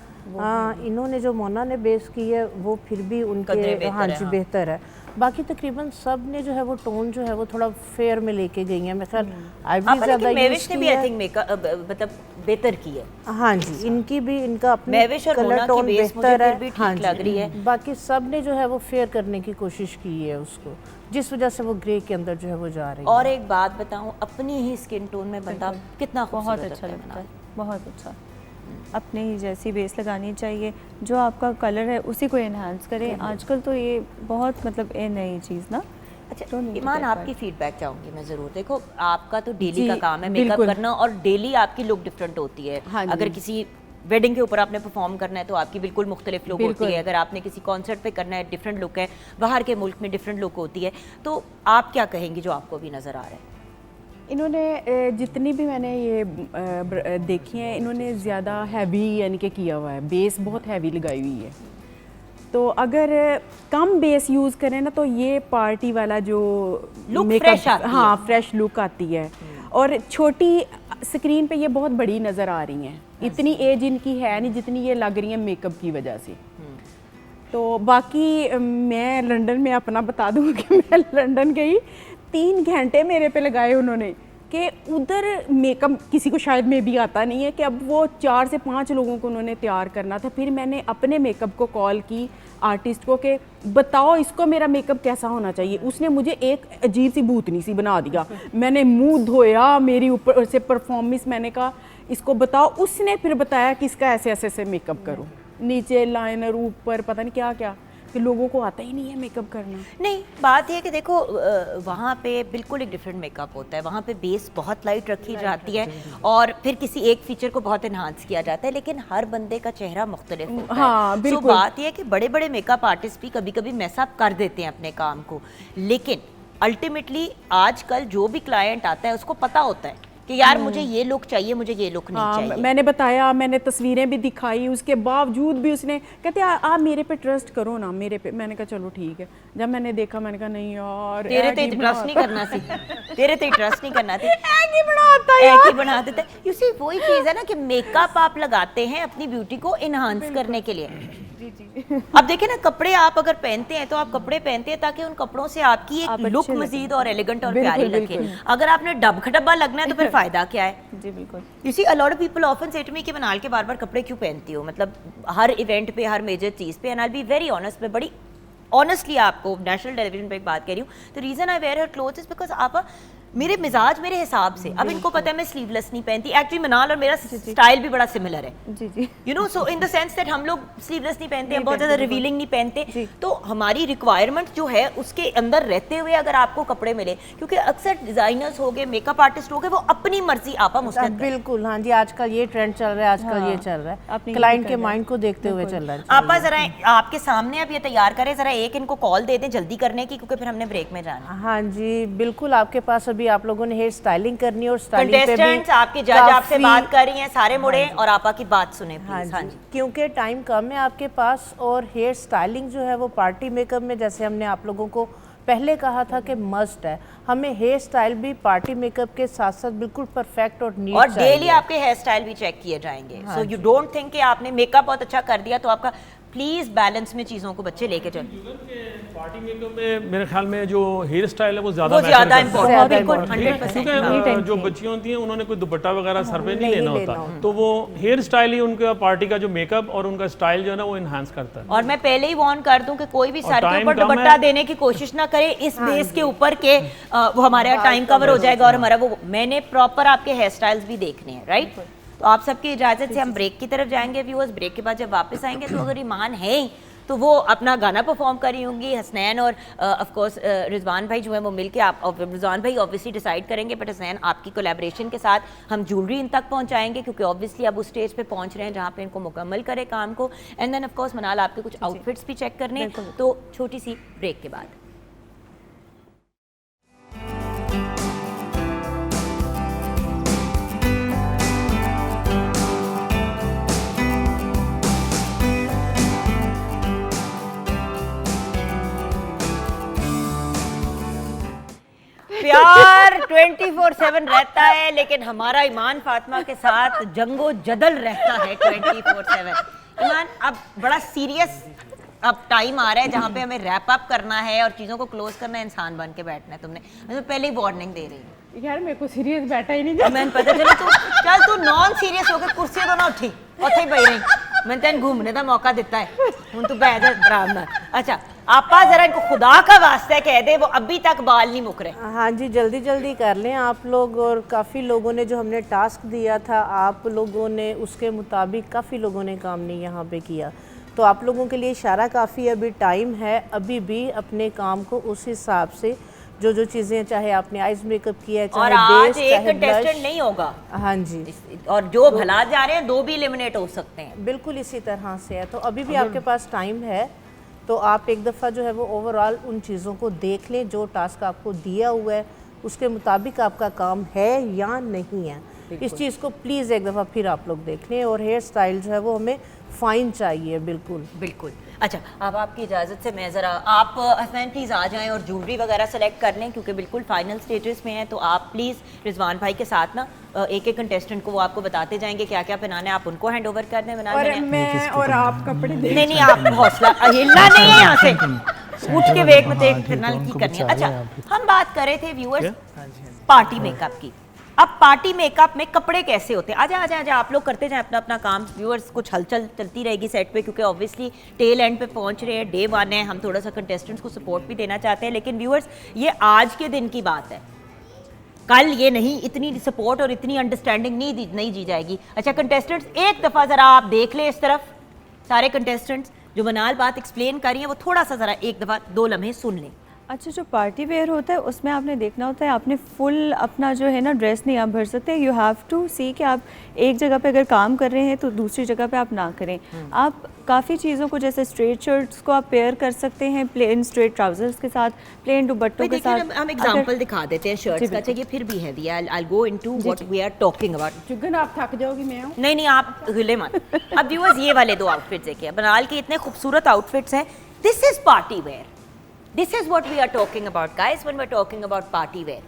इन्होंने जो मोना ने बेस की है वो फिर भी उनके हाँ जी बेहतर है। बाकी तकरीबन सब ने जो है वो टोन जो है वो थोड़ा फेयर में लेके गई हैं। मैं ख्याल आईवरी ज़्यादा मेविश ने भी आई थिंक मेकअप मतलब बेहतर की है। हाँ जी, इनकी भी, इनका अपना मेविश और मोना की बेस मुझे फिर भी ठीक लग रही है। बाकी सब ने जो है वो फेयर करने की कोशिश की है उसको, जिस वजह से वो ग्रे के अंदर जो है वो जा रही है। और एक बात बताऊं, अपनी ही स्किन टोन में बंदा कितना बहुत अच्छा लगता है, बहुत अच्छा। अपने ही जैसी बेस लगानी चाहिए, जो आपका कलर है उसी को एनहांस करें। आजकल तो ये बहुत मतलब ये नई चीज़ ना। अच्छा ईमान, आपकी फीडबैक चाहूँगी मैं ज़रूर। देखो, आपका तो डेली का काम है मेकअप करना, और डेली आपकी लुक डिफरेंट होती है। अगर किसी वेडिंग के ऊपर आपने परफॉर्म करना है तो आपकी बिल्कुल मुख्तलिफ लुक होती है। अगर आपने किसी कॉन्सर्ट पे करना है डिफरेंट लुक है, बाहर के मुल्क में डिफरेंट लुक होती है। तो आप क्या कहेंगी जो आपको भी नज़र आ रहा है? इन्होंने जितनी भी मैंने ये देखी हैं, इन्होंने ज़्यादा हैवी यानी कि किया हुआ है, बेस बहुत हैवी लगाई हुई है। तो अगर कम बेस यूज़ करें ना तो ये पार्टी वाला जो मेकअप, हाँ फ्रेश लुक आती है। और छोटी स्क्रीन पे ये बहुत बड़ी नज़र आ रही हैं, इतनी एज इनकी है नहीं जितनी ये लग रही है मेकअप की वजह से। तो बाकी मैं लंदन में अपना बता दूँ कि मैं लंदन गई, 3 घंटे मेरे पे लगाए उन्होंने कि उधर मेकअप किसी को शायद में भी आता नहीं है, कि अब वो 4 से 5 लोगों को उन्होंने तैयार करना था। फिर मैंने अपने मेकअप को कॉल की आर्टिस्ट को कि बताओ इसको मेरा मेकअप कैसा होना चाहिए। उसने मुझे एक अजीब सी भूतनी सी बना दिया। मैंने मुंह धोया, मेरी ऊपर से परफॉर्मेंस, मैंने कहा इसको बताओ। उसने फिर बताया कि इसका ऐसे ऐसे ऐसे मेकअप करो, नीचे लाइनर, ऊपर पता नहीं क्या क्या, कि लोगों को आता ही नहीं है मेकअप करना। नहीं, बात यह कि देखो वहाँ पे बिल्कुल एक डिफरेंट मेकअप होता है। वहाँ पे बेस बहुत लाइट रखी जाती है और फिर किसी एक फीचर को बहुत इन्हांस किया जाता है, लेकिन हर बंदे का चेहरा मुख्तलिफ होता है। तो बात यह है कि बड़े बड़े मेकअप आर्टिस्ट भी कभी कभी मैसअप कर देते हैं अपने काम को, लेकिन अल्टीमेटली आजकल जो भी क्लाइंट आता है उसको पता होता है कि यार मुझे ये लुक चाहिए, मुझे ये लुक नहीं चाहिए। मैंने बताया, मैंने तस्वीरें भी दिखाई, उसके बावजूद भी उसने कहते आप मेरे पे ट्रस्ट करो ना, मेरे पे। मैंने कहा चलो ठीक है। जब मैंने देखा मैंने कहा नहीं यार, तेरे ते ट्रस्ट नहीं करना सी, तेरे ते ट्रस्ट नहीं करना थी, एक ही बना देता है। यू सी वही चीज है ना कि मेकअप आप लगाते हैं अपनी ब्यूटी को इनहांस करने के लिए। अब देखिए ना, कपड़े आप अगर पहनते हैं तो आप कपड़े पहनते हैं ताकि उन कपड़ों से आपकी एक लुक मजीद और एलिगेंट और प्यारी लगे। अगर आपने डब्बा लगना है तो फिर फायदा क्या है? जी बिल्कुल। You see a lot of people often say to me कि मनाल के बार-बार कपड़े क्यों पहनती हो, मतलब हर इवेंट पे, हर मेजर चीज पे। And I will be very honest, मैं बड़ी ऑनेस्टली आपको नेशनल टेलीविजन पे एक बात कह रही हूँ। The reason I wear her clothes is because आप मेरे मिजाज मेरे हिसाब से, अब इनको पता है मैं स्लीवलेस नहीं पहनती। एक्चुअली मनाल और मेरा स्टाइल भी बड़ा सिमिलर है, जी जी, you know, so in the sense that हम लोग स्लीवलेस नहीं पहनते, हम बहुत ज़्यादा रिवीलिंग नहीं पहनते। तो हमारी रिक्वायरमेंट जो है उसके अंदर रहते हुए अगर आपको कपड़े मिले, क्योंकि अक्सर डिजाइनर्स हो गए, मेकअप आर्टिस्ट हो गए, वो अपनी मर्जी आपा मुस्तकिल। बिल्कुल, हाँ जी, आजकल ये ट्रेंड चल रहा है, आजकल ये चल रहा है, क्लाइंट के माइंड को देखते हुए चल रहा है। आपा जरा आपके सामने अब ये तैयार करें, जरा एक इनको कॉल दे दें जल्दी करने की, क्योंकि फिर हमने ब्रेक में जाना है। हाँ जी बिल्कुल, आपके पास अभी आप लोगों ने हेयर स्टाइलिंग करनी है और स्टाइलिंग पे भी कंटेस्टेंट्स आपके जज आपसे बात कर रही हैं, सारे मुड़े और आपा की बात सुने प्लीज। हाँ जी, क्योंकि टाइम कम है आपके पास, और हेयर स्टाइलिंग जो है वो पार्टी मेकअप में, जैसे हमने आप लोगों को पहले कहा था कि मस्ट है, हमें हेयर स्टाइल भी पार्टी मेकअप के साथ साथ बिल्कुल परफेक्ट और नीट, और डेली आपके हेयर स्टाइल भी चेक किए जाएंगे। सो यू डोंट थिंक कि आपने मेकअप बहुत अच्छा कर दिया तो आपका, प्लीज बैलेंस में चीजों को बच्चे लेके चलें। पार्टी मेकअप में मेरे ख्याल में जो हेयर स्टाइल है वो ज्यादा इम्पोर्टेंट, क्योंकि जो बच्चियां होती हैं उन्होंने कोई दुपट्टा वगैरह सर पे नहीं लेना होता, तो वो हेयर स्टाइल ही उनका पार्टी का जो मेकअप और उनका स्टाइल जो है ना वो इनहांस करता है। और मैं पहले ही वार्न कर दूं कि कोई भी सर के ऊपर दुपट्टा देने की कोशिश ना करे इस बेस के ऊपर के वो हमारा टाइम कवर हो जाएगा और हमारा वो, मैंने प्रॉपर आपके हेयर स्टाइल्स भी देखने हैं, राइट। तो आप सबकी इजाजत से हम ब्रेक की तरफ जाएंगे व्यूअर्स। ब्रेक के बाद जब वापस आएंगे तो अगर ईमान है तो वो अपना गाना परफॉर्म कर रही होंगी, हसनैन और ऑफ कोर्स रिजवान भाई जो है वो मिलके, आप रिजवान भाई ऑब्वियसली डिसाइड करेंगे, बट हसनैन आपकी कोलैबोरेशन के साथ हम ज्वेलरी इन तक पहुंचाएंगे, क्योंकि ऑब्वियसली अब उस स्टेज पे पहुंच रहे हैं जहाँ पे इनको मुकम्मल करे काम को। एंड देन ऑफ कोर्स मनाल आपके कुछ आउटफिट्स भी चेक करने, तो छोटी सी ब्रेक के बाद। प्यार 24/7 रहता है, लेकिन हमारा ईमान फातिमा के साथ जंगो जदल रहता है 24/7। ईमान, अब बड़ा सीरियस अब टाइम आ रहा है जहाँ पे हमें रैप अप करना है और चीज़ों को क्लोज करना है, इंसान बन के बैठना है। तुमने मैं तो पहले ही वार्निंग दे रही हूँ यार, मेरे को सीरियस बैठा ही नहीं। मैंने पता चला तू नॉन सीरियस होकर कुर्सी तो ना उठी ਉੱਥੇ ही बही रही, मैं तेन घूमने का मौका दिता है, हूँ तू बैठ आराम नाल। अच्छा आपा जरा इनको खुदा का वास्ता कह दे, वो अभी तक बाल नहीं मुक रहे। हाँ जी, जल्दी जल्दी कर लें आप लोग, और काफ़ी लोगों ने जो हमने टास्क दिया था आप लोगों ने उसके मुताबिक काफ़ी लोगों ने काम नहीं यहाँ पे किया, तो आप लोगों के लिए इशारा काफ़ी, अभी टाइम है, अभी भी अपने काम को उस हिसाब से जो जो चीज़ें, चाहे आपने आइज मेकअप किया है, चाहे बेस, एक कंटेस्टेंट नहीं होगा। हाँ जी, और जो भला जा रहे हैं 2 भी एलिमिनेट हो सकते हैं। बिल्कुल इसी तरह से है, तो अभी भी आपके पास टाइम है, तो आप एक दफ़ा जो है वो ओवरऑल उन चीज़ों को देख लें, जो टास्क आपको दिया हुआ है उसके मुताबिक आपका काम है या नहीं है। इस चीज़ को प्लीज़ एक दफ़ा फिर आप लोग देख लें, और हेयर स्टाइल जो है वो हमें फ़ाइन चाहिए, बिल्कुल बिल्कुल। अच्छा अब आपकी इजाज़त से मैं ज़रा, आप हसनैन प्लीज़ आ जाएं और ज्वेलरी वगैरह सेलेक्ट कर लें, क्योंकि बिल्कुल फाइनल स्टेजेस में हैं। तो आप प्लीज़ रिजवान भाई के साथ ना एक एक कंटेस्टेंट को वो आपको बताते जाएंगे क्या क्या पहनाना है, आप उनको हैंड ओवर कर दें। और मैं और आप कपड़े नहीं, आप हौसला हिलना नहीं है यहाँ से, उठ के वेग में की करनी है। अच्छा हम बात कर रहे थे व्यूअर्स पार्टी मेकअप की। अब पार्टी मेकअप में कपड़े कैसे होते हैं? आजा आप लोग करते जाएं अपना अपना काम। व्यूअर्स कुछ हलचल चलती रहेगी सेट पे, क्योंकि ऑब्वियसली टेल एंड पे पहुंच रहे हैं, डे 1 है, हम थोड़ा सा कंटेस्टेंट्स को सपोर्ट भी देना चाहते हैं, लेकिन व्यूअर्स ये आज के दिन की बात है, कल ये नहीं, इतनी सपोर्ट और इतनी अंडरस्टैंडिंग नहीं दी जाएगी। अच्छा कंटेस्टेंट्स एक दफ़ा ज़रा आप देख लें इस तरफ, सारे कंटेस्टेंट्स जो मनाल बात एक्सप्लेन कर रही हैं वो थोड़ा सा ज़रा एक दफ़ा 2 लम्हे सुन लें। अच्छा, जो पार्टी वेयर होता है उसमें आपने देखना होता है, आपने फुल अपना जो है ना ड्रेस नहीं आप भर सकते। यू हैव टू सी कि आप एक जगह पे अगर काम कर रहे हैं तो दूसरी जगह पे आप ना करें। आप काफ़ी चीज़ों को जैसे स्ट्रेट शर्ट्स को आप पेयर कर सकते हैं प्लेन स्ट्रेट ट्राउजर्स के साथ, प्लेन दुपट्टों के साथ। हम एग्जांपल दिखा देते हैं शर्ट्स का। अच्छा ये फिर भी हैवी है, I will go into what we are talking about. Jugan आप थक जाओगी, मैं आऊं? नहीं आप हिले मत। अब व्यूअर्स ये वाले दो आउटफिट्स देखिए, बनाल के इतने खूबसूरत आउटफिट्स हैं। This is party wear, this is what we are talking about guys when we are talking about party wear.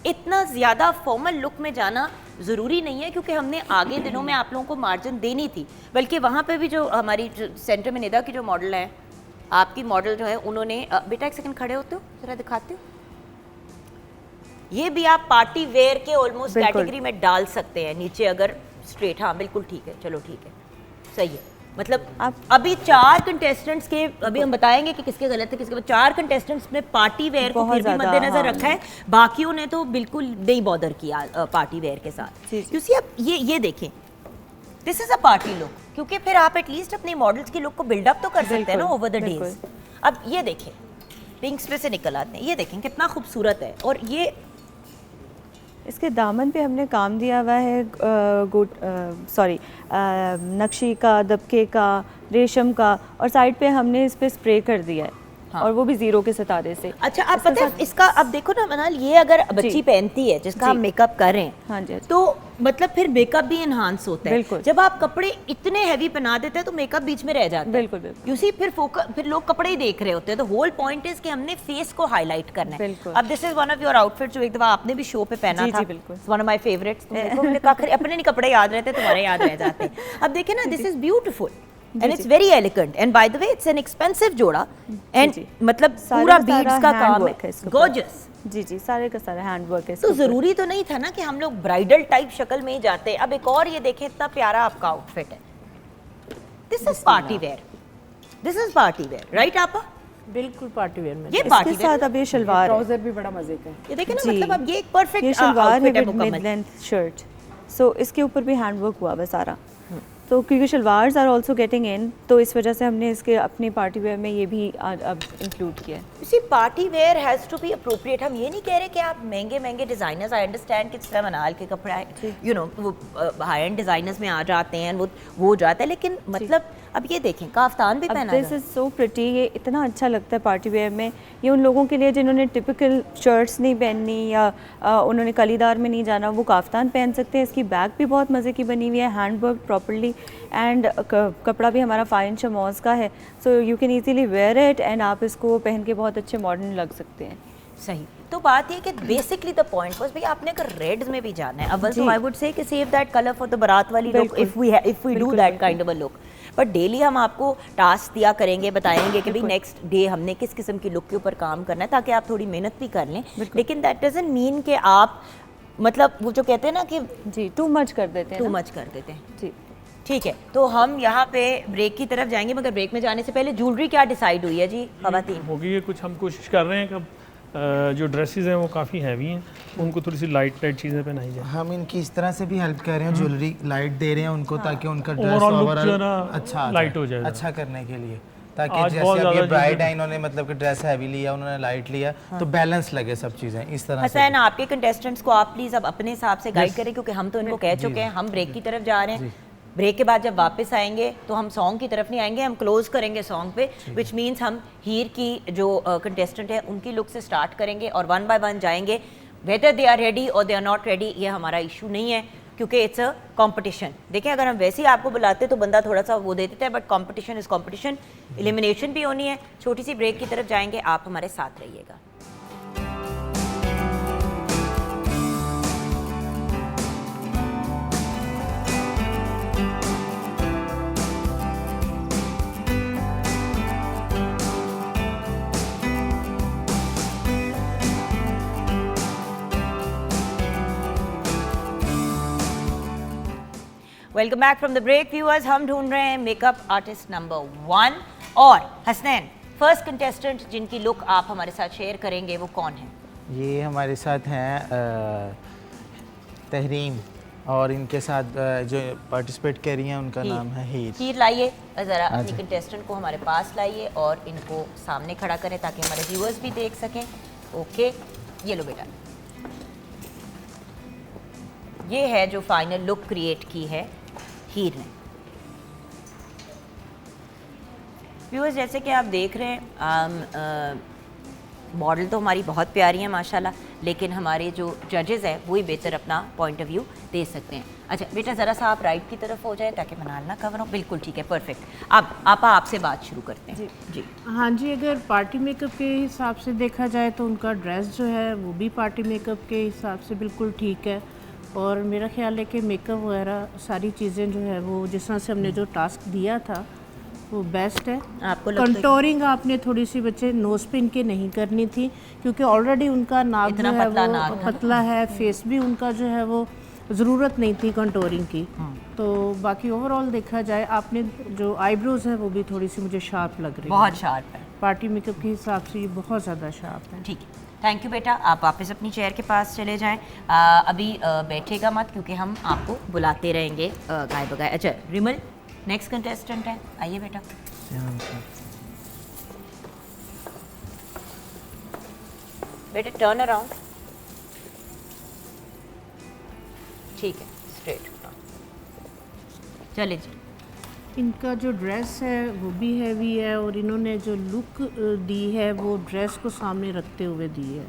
इतना ज़्यादा फॉर्मल लुक में जाना ज़रूरी नहीं है, क्योंकि हमने आगे दिनों में आप लोगों को मार्जिन देनी थी। बल्कि वहाँ पे भी जो हमारी जो सेंटर में निदा की जो मॉडल है, आपकी मॉडल जो है, उन्होंने बेटा एक सेकंड खड़े होते हो, ज़रा दिखाते हो। ये भी आप पार्टी वेयर के ऑलमोस्ट कैटेगरी में डाल सकते हैं नीचे अगर स्ट्रेट। हाँ बिल्कुल ठीक है, चलो ठीक है, सही है। मतलब आप अभी 4 कंटेस्टेंट्स के अभी हम बताएंगे कि किसके गलत है किसके। 4 कंटेस्टेंट्स ने पार्टी वेयर को फिर भी मद्देनजर रखा है, बाकियों ने तो बिल्कुल नहीं बॉदर किया पार्टी वेयर के साथ। क्योंकि अब ये देखें, this is a party look, क्योंकि फिर आप एटलीस्ट अपने मॉडल्स की लुक को बिल्डअप तो कर सकते हैं ना ओवर द डेज। अब ये देखें, पिंक्स पे से निकल आते हैं, ये देखें कितना खूबसूरत है। और ये इसके दामन पे हमने काम दिया हुआ है नक्शी का, दबके का, रेशम का, और साइड पे हमने इस पे स्प्रे कर दिया है। हाँ। और वो भी 0 के सितारे से। अच्छा आप पता है इसका, अब देखो ना मनाल, ये अगर बच्ची पहनती है जिसका हम मेकअप कर रहे हैं, हाँ जी, तो मतलब फिर मेकअप भी इनहांस होता है। बिल्कुल। जब आप कपड़े इतने हैवी पहना देते हैं तो मेकअप बीच में रह जाता है। बिल्कुल बिल्कुल। यू सी फिर लोग कपड़े ही देख रहे होते हैं। तो होल पॉइंट इज कि हमने फेस को हाईलाइट करना है। अब this is one of your outfit जो एक दफा आपने भी शो पे पहना था। बिल्कुल। One of my favourites. अपने नहीं कपड़े याद रहते, तुम्हारे याद रह जाते। अब देखिए ना, this is beautiful and it's very elegant, and by the way it's an expensive जोड़ा, and मतलब पूरा बीड्स का काम है, gorgeous। जी सारे का सारा हैंड वर्क है। तो जरूरी तो नहीं था ना कि हम लोग ब्राइडल टाइप शक्ल में ही जाते। अब एक और ये देखें, इतना प्यारा आपका आउटफिट है। This is party wear, this is party where, right आपा? बिल्कुल पार्टी वेयर में। ये पार्टी वेयर के साथ अब ये शलवार, ट्राउजर भी बड़ा मजे का है। ये देखें ना, मतलब अब ये एक परफेक्ट शलवार है विद मिड लेंथ शर्ट। सो इसके ऊपर भी हैंड वर्क हुआ है सारा। तो क्योंकि shalwars are also getting in, तो इस वजह से हमने इसके अपनी पार्टी वेयर में ये भी अब इंक्लूड किया है। इसी party wear has to be appropriate. हम ये नहीं कह रहे कि आप महंगे डिज़ाइनर्स, आई अंडरस्टैंड कि जिस मनाल के कपड़ा यू नो वो हाई एंड डिज़ाइनर्स में आ जाते हैं, वो हो जाता है, लेकिन मतलब अब ये देखें काफ्तान भी पहना है। दिस इज सो प्रिटी, ये इतना अच्छा लगता है पार्टी वेयर में। ये उन लोगों के लिए जिन्होंने टिपिकल शर्ट्स नहीं पहननी या उन्होंने कलीदार में नहीं जाना, वो काफ्तान पहन सकते हैं। इसकी बैक भी बहुत मज़े की बनी हुई है, हैंड वर्क प्रॉपर्ली, एंड कपड़ा भी हमारा फाइन शमोज का है। So you can easily wear it, and आप इसको पहन के बहुत अच्छे मॉडर्न लग सकते हैं। सही। तो बात ये कि बेसिकली द पॉइंट वाज भाई आपने अगर रेड्स में भी जाना है, अव्वल तो आई would say that save that colour for the baraat वाली look if we do that kind of a look. But daily हम आपको टास्क दिया करेंगे, बताएंगे कि भाई नेक्स्ट डे हमने किस किस्म की लुक के ऊपर काम करना है, ताकि आप थोड़ी मेहनत भी कर लें। लेकिन दैट डजंट मीन कि आप मतलब वो जो कहते हैं ना कि जी टू मच कर देते हैं, टू मच कर देते हैं। जी ठीक है, तो हम यहाँ पे ब्रेक की तरफ जाएंगे, मगर ब्रेक में जाने से पहले ज्वेलरी क्या डिसाइड हुई है जी ख़वातीन? होगी ये कुछ हम कोशिश कर रहे हैं कि जो ड्रेसेस हैं वो काफ़ी हैवी हैं, उनको थोड़ी सी लाइट चीज़ें पहनाई जाए। हम इनकी इस तरह से भी हेल्प कर रहे हैं, ज्वेलरी लाइट दे रहे हैं उनको, ताकि उनका ड्रेस ओवरऑल अच्छा लाइट हो जाए, अच्छा करने के लिए, ताकि जैसे अब ये ब्राइड है, इन्होंने मतलब कि ड्रेस हैवी लिया, उन्होंने लाइट लिया, तो बैलेंस लगे सब चीज़ें इस तरह से। हसन, आपके कंटेस्टेंट्स को आप प्लीज़ अब अपने हिसाब से गाइड करें, क्योंकि हम तो इनको कह चुके हैं। हम ब्रेक की तरफ जा रहे हैं। ब्रेक के बाद जब वापस आएंगे तो हम सॉन्ग की तरफ नहीं आएंगे, हम क्लोज करेंगे सॉन्ग पे, विच मीन्स हम हीर की जो कंटेस्टेंट है उनकी लुक से स्टार्ट करेंगे और 1 बाय 1 जाएंगे। वेदर दे आर रेडी और दे आर नॉट रेडी, ये हमारा इशू नहीं है, क्योंकि इट्स अ कॉम्पिटिशन। देखिए, अगर हम वैसे ही आपको बुलाते तो बंदा थोड़ा सा वो दे देता है, but competition is competition, elimination भी होनी है। छोटी सी ब्रेक की तरफ जाएंगे, आप हमारे साथ रहिएगा। Welcome back from the break viewers. हम ढूंढ रहे हैं मेकअप आर्टिस्ट नंबर 1 और हसनैन, फर्स्ट कंटेस्टेंट जिनकी लुक आप हमारे साथ शेयर करेंगे वो कौन है? ये हमारे साथ हैं तहरीम, और इनके साथ जो पार्टिसिपेट कर रही हैं उनका नाम है हीर। हीर लाइए ज़रा अपनी कंटेस्टेंट को हमारे पास लाइए और इनको सामने खड़ा करें ताकि हमारे व्यूअर्स भी देख सकें। ओके, ये लो बेटा, ये है जो फाइनल लुक क्रिएट की है हीर ने। व्यूअर्स जैसे कि आप देख रहे हैं मॉडल तो हमारी बहुत प्यारी है माशाल्लाह, लेकिन हमारे जो जजेस हैं वही बेहतर अपना पॉइंट ऑफ व्यू दे सकते हैं। अच्छा बेटा ज़रा सा आप राइट की तरफ हो जाए ताकि मनाल ना कवर हो। बिल्कुल ठीक है, परफेक्ट। अब आपा आपसे बात शुरू करते हैं। जी हाँ जी, अगर पार्टी मेकअप के हिसाब से देखा जाए तो उनका ड्रेस जो है वो भी पार्टी मेकअप के हिसाब से बिल्कुल ठीक है, और मेरा ख्याल है कि मेकअप वगैरह सारी चीज़ें जो है वो जिस तरह से हमने जो टास्क दिया था वो बेस्ट है। आपको कंटोरिंग आपने थोड़ी सी बच्चे नोज पे इनके नहीं करनी थी, क्योंकि ऑलरेडी उनका नाक जो है वो पतला है, फेस भी उनका जो है वो ज़रूरत नहीं थी कंटोरिंग की। तो बाकी ओवरऑल देखा जाए आपने जो आईब्रोज है वो भी थोड़ी सी मुझे शार्प लग रही है, बहुत शार्प है। पार्टी मेकअप के हिसाब से ये बहुत ज़्यादा शार्प है। ठीक है, थैंक यू बेटा। आप वापस अपनी चेयर के पास चले जाएं। अभी बैठेगा मत क्योंकि हम आपको बुलाते रहेंगे गाय बगाए। अच्छा रिमल नेक्स्ट कंटेस्टेंट है, आइए बेटा। बेटा टर्न अराउंड, ठीक है, स्ट्रेट चले जी। इनका जो ड्रेस है वो भी हैवी है, और इन्होंने जो लुक दी है वो ड्रेस को सामने रखते हुए दी है।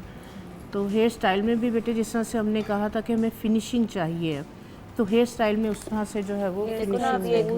तो हेयर स्टाइल में भी बेटे जिस तरह से हमने कहा था कि हमें फिनिशिंग चाहिए, तो हेयर स्टाइल में उस तरह से जो है वो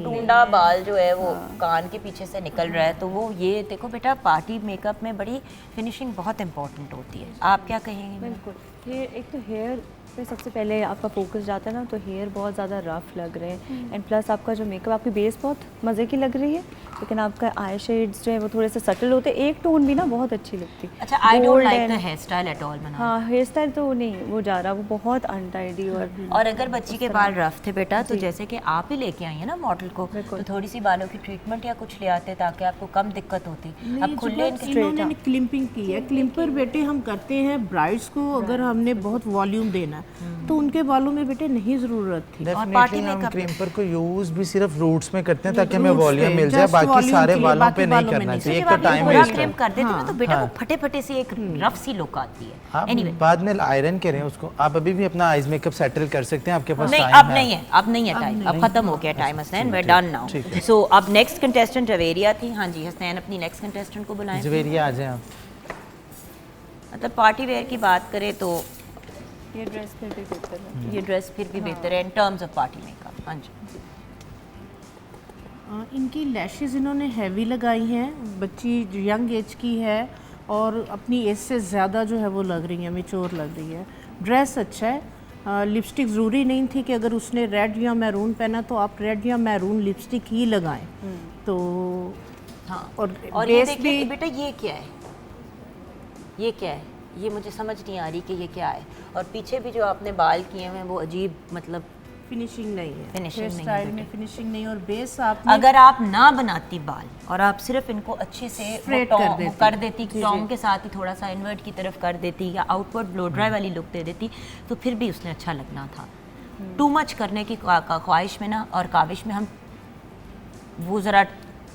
टूंडा बाल जो है वो कान के पीछे से निकल रहा है, तो वो ये देखो बेटा पार्टी मेकअप में बड़ी फिनिशिंग बहुत इंपॉर्टेंट होती है। आप क्या कहेंगे? बिल्कुल, हेयर एक तो हेयर पे सबसे पहले आपका फोकस जाता है ना, तो हेयर बहुत ज़्यादा रफ लग रहे हैं, एंड प्लस आपका जो मेकअप आपकी बेस बहुत मज़े की लग रही है, लेकिन आपका आई शेड्स जो है वो थोड़े से सटल होते हैं, एक टोन भी ना बहुत अच्छी लगती है। अच्छा, I don't like the hair style at all. हाँ, हेयर स्टाइल तो नहीं वो जा रहा, वो बहुत अनटाइडी। और अगर बच्ची के बाल रफ थे बेटा तो जैसे कि आप ही लेके आई हैं ना मॉडल को, तो थोड़ी सी बालों की ट्रीटमेंट या कुछ ले आते ताकि आपको कम दिक्कत होती। अब खुले इन्होंने क्लिपिंग की है। क्लिपर बेटे हम करते हैं ब्राइड्स को, अगर हमने बहुत वॉल्यूम देना है तो उनके बालों में बेटे नहीं ज़रूरत थी। और पार्टी में हम क्लिपर को यूज भी सिर्फ रूट्स में करते हैं ताकि हमें वॉल्यूम मिल जाए, बाकी सारे बालों पे नहीं करना चाहिए। एक तो टाइम वेस्ट है। कर देते हैं तो बेटा वो फटे फटे सी एक रफ सी लुक आती है। एनीवे बाद में आयरन करें उसको। आप अभी भी अपना आईज मेकअप सेटल कर सकते हैं, आपके पास नहीं, टाइम अब नहीं है, अब नहीं है टाइम, अब खत्म हो गया time Hasnain, we are done now. So अब नेक्स्ट कंटेस्टेंट जवेरिया थी। हाँ जी हसनैन अपनी नेक्स्ट कंटेस्टेंट को बुलाएं। जवेरिया आ जाए आप। मतलब पार्टी वेयर की बात करें तो ये ड्रेस फिर भी बेहतर है, ये ड्रेस फिर भी बेहतर है इन टर्म्स ऑफ पार्टी मेकअप। हाँ जी इनकी लैशेज़ इन्होंने हैवी लगाई हैं, बच्ची यंग एज की है और अपनी एज से ज़्यादा जो है वो लग रही है, मैच्योर लग रही है। ड्रेस अच्छा है, लिपस्टिक ज़रूरी नहीं थी कि अगर उसने रेड या मैरून पहना तो आप रेड या मैरून लिपस्टिक ही लगाएं। तो हाँ, और ये बेस भी बेटा ये क्या है, ये क्या है, ये मुझे समझ नहीं आ रही कि ये क्या है। और पीछे भी जो आपने बाल किए हैं वो अजीब, मतलब फिनिशिंग नहीं है, फिनिशिंग नहीं स्टाइल में फिनिशिंग नहीं। और बेस आपने अगर आप ना बनाती बाल और आप सिर्फ इनको अच्छे से कर देती टॉन्ग के साथ ही थोड़ा सा इन्वर्ट की तरफ कर देती या आउटवर्ड ब्लो ड्राई वाली लुक दे देती तो फिर भी उसने अच्छा लगना था। टू मच करने की ख्वाहिश में ना और काविश में हम वो ज़रा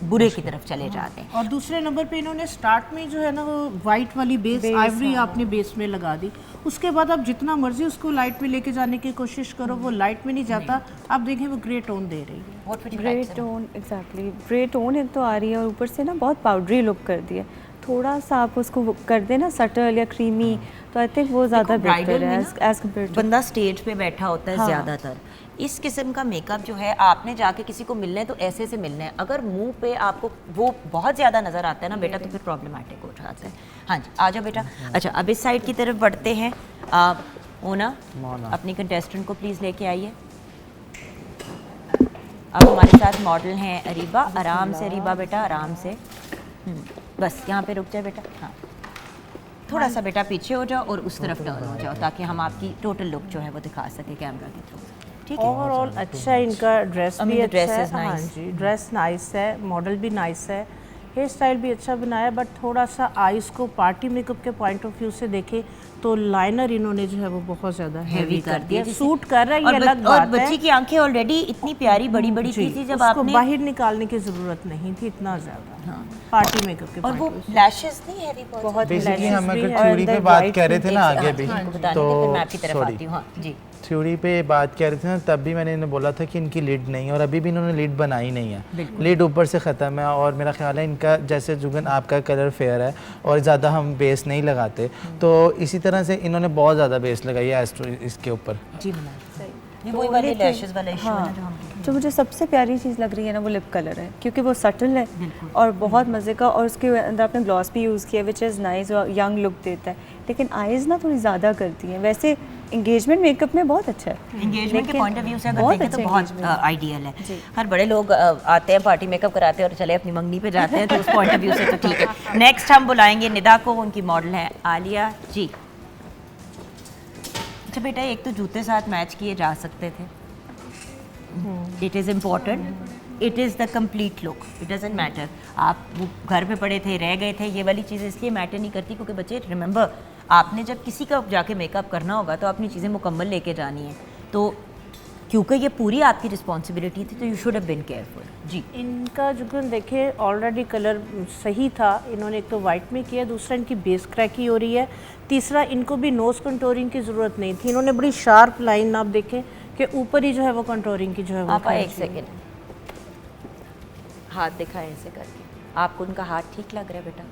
बुरे की तरफ चले जाते हैं। और दूसरे नंबर पे इन्होंने स्टार्ट में जो है ना वो वाइट वाली बेस आइवरी आपने बेस में लगा दी, उसके बाद आप जितना मर्जी उसको लाइट में लेके जाने की कोशिश करो वो लाइट में नहीं जाता। आप देखें वो ग्रे टोन दे रही है, grey tone, exactly grey tone एक तो आ रही है और ऊपर से ना बहुत पाउडरी लुक कर दी है। थोड़ा सा आप उसको कर दें ना सटल या क्रीमी, तो आई थिंक वो ज़्यादा बेहतर है एज कम्पेयर टू। बंदा स्टेज पे बैठा होता है ज़्यादातर, इस किस्म का मेकअप जो है आपने जाके किसी को मिलना है तो ऐसे से मिलना है। अगर मुंह पे आपको वो बहुत ज़्यादा नज़र आता है ना बेटा तो फिर प्रॉब्लमेटिक हो जाता है। हाँ जी आ जाओ बेटा। अच्छा अब इस साइड की तरफ बढ़ते हैं। ओना अपनी कंटेस्टेंट को प्लीज़ लेके आइए। अब हमारे साथ मॉडल हैं अरीबा। आराम से अरीबा बेटा, आराम से, बस यहाँ पे रुक जाए बेटा। हाँ थोड़ा सा बेटा पीछे हो जाओ और उस तरफ टर्न हो जाओ ताकि हम आपकी टोटल लुक जो है वो दिखा सके कैमरा के थ्रू। ठीक है, ओवरऑल अच्छा है इनका ड्रेस भी अच्छा है। हाँ जी ड्रेस नाइस है, मॉडल भी नाइस है, हेयर स्टाइल भी अच्छा बनाया, बट थोड़ा सा आइज़ को पार्टी मेकअप के पॉइंट ऑफ व्यू से देखें तो लाइनर इन्होंने जो है वो बहुत ज़्यादा हैवी कर दिया। सूट कर रहा है ये अलग बात है, और बच्ची की आंखें ऑलरेडी इतनी प्यारी बड़ी बड़ी थी जब आपने बाहर निकालने की ज़रूरत नहीं थी इतना ज़्यादा। हाँ पार्टी मेकअप के और वो लैशेस नहीं हैवी बहुत बेसिकली हम अगर चूड़ी पे बात कर रहे थे ना आगे भी, तो मैं आपकी तरफ आती हूँ। हाँ जी थ्योरी पे बात कर रहे थे ना, तब भी मैंने इन्हें बोला था कि इनकी लिड नहीं है और अभी भी इन्होंने लिड बनाई नहीं है। लिड ऊपर से ख़त्म है और मेरा ख्याल है इनका, जैसे जुगन आपका कलर फेयर है और ज़्यादा हम बेस नहीं लगाते, तो इसी तरह से इन्होंने बहुत ज़्यादा बेस लगाई है इसके ऊपर। जी ये वही वाले लैशेस वाला इशू है ना जो हम जो मुझे सबसे प्यारी चीज़ लग रही है ना वो लिप कलर है, क्योंकि वो सटल है और बहुत मज़े का, और उसके अंदर आपने ग्लॉस भी यूज़ किया विच इज़ नाइस और यंग लुक देता है, लेकिन आईज़ ना थोड़ी ज़्यादा करती हैं। वैसे एंगेजमेंट मेकअप में बहुत अच्छा है, एंगेजमेंट के पॉइंट ऑफ व्यू से अगर देखें तो बहुत आइडियल है। हर बड़े लोग आते हैं पार्टी मेकअप कराते हैं और चले अपनी मंगनी पे जाते हैं, तो उस पॉइंट ऑफ व्यू से तो ठीक है। नेक्स्ट हम बुलाएंगे निदा को, उनकी मॉडल है आलिया जी। अच्छा बेटा, एक तो जूते साथ मैच किए जा सकते थे, it is important, it is the complete look, it doesn't matter आप वो घर पे पड़े थे, रह गए थे, ये वाली चीज़ें इसलिए मैटर नहीं करती क्योंकि बच्चे रिमेंबर, आपने जब किसी का जाके मेकअप करना होगा तो अपनी चीज़ें मुकम्मल लेके जानी है, तो क्योंकि ये पूरी आपकी रिस्पॉन्सिबिलिटी थी तो you should have been careful. जी इनका जो देखे ऑलरेडी कलर सही था, इन्होंने एक तो वाइट में किया, दूसरा इनकी बेस क्रैकी हो रही है, तीसरा इनको भी नोज़ कंटोरिंग की ज़रूरत नहीं थी, इन्होंने बड़ी शार्प लाइन आप देखें कि ऊपर ही जो है वो कंटोरिंग की जो है वो। आप एक सेकेंड हाथ दिखाएं ऐसे करके, आपको उनका हाथ ठीक लग रहा है बेटा?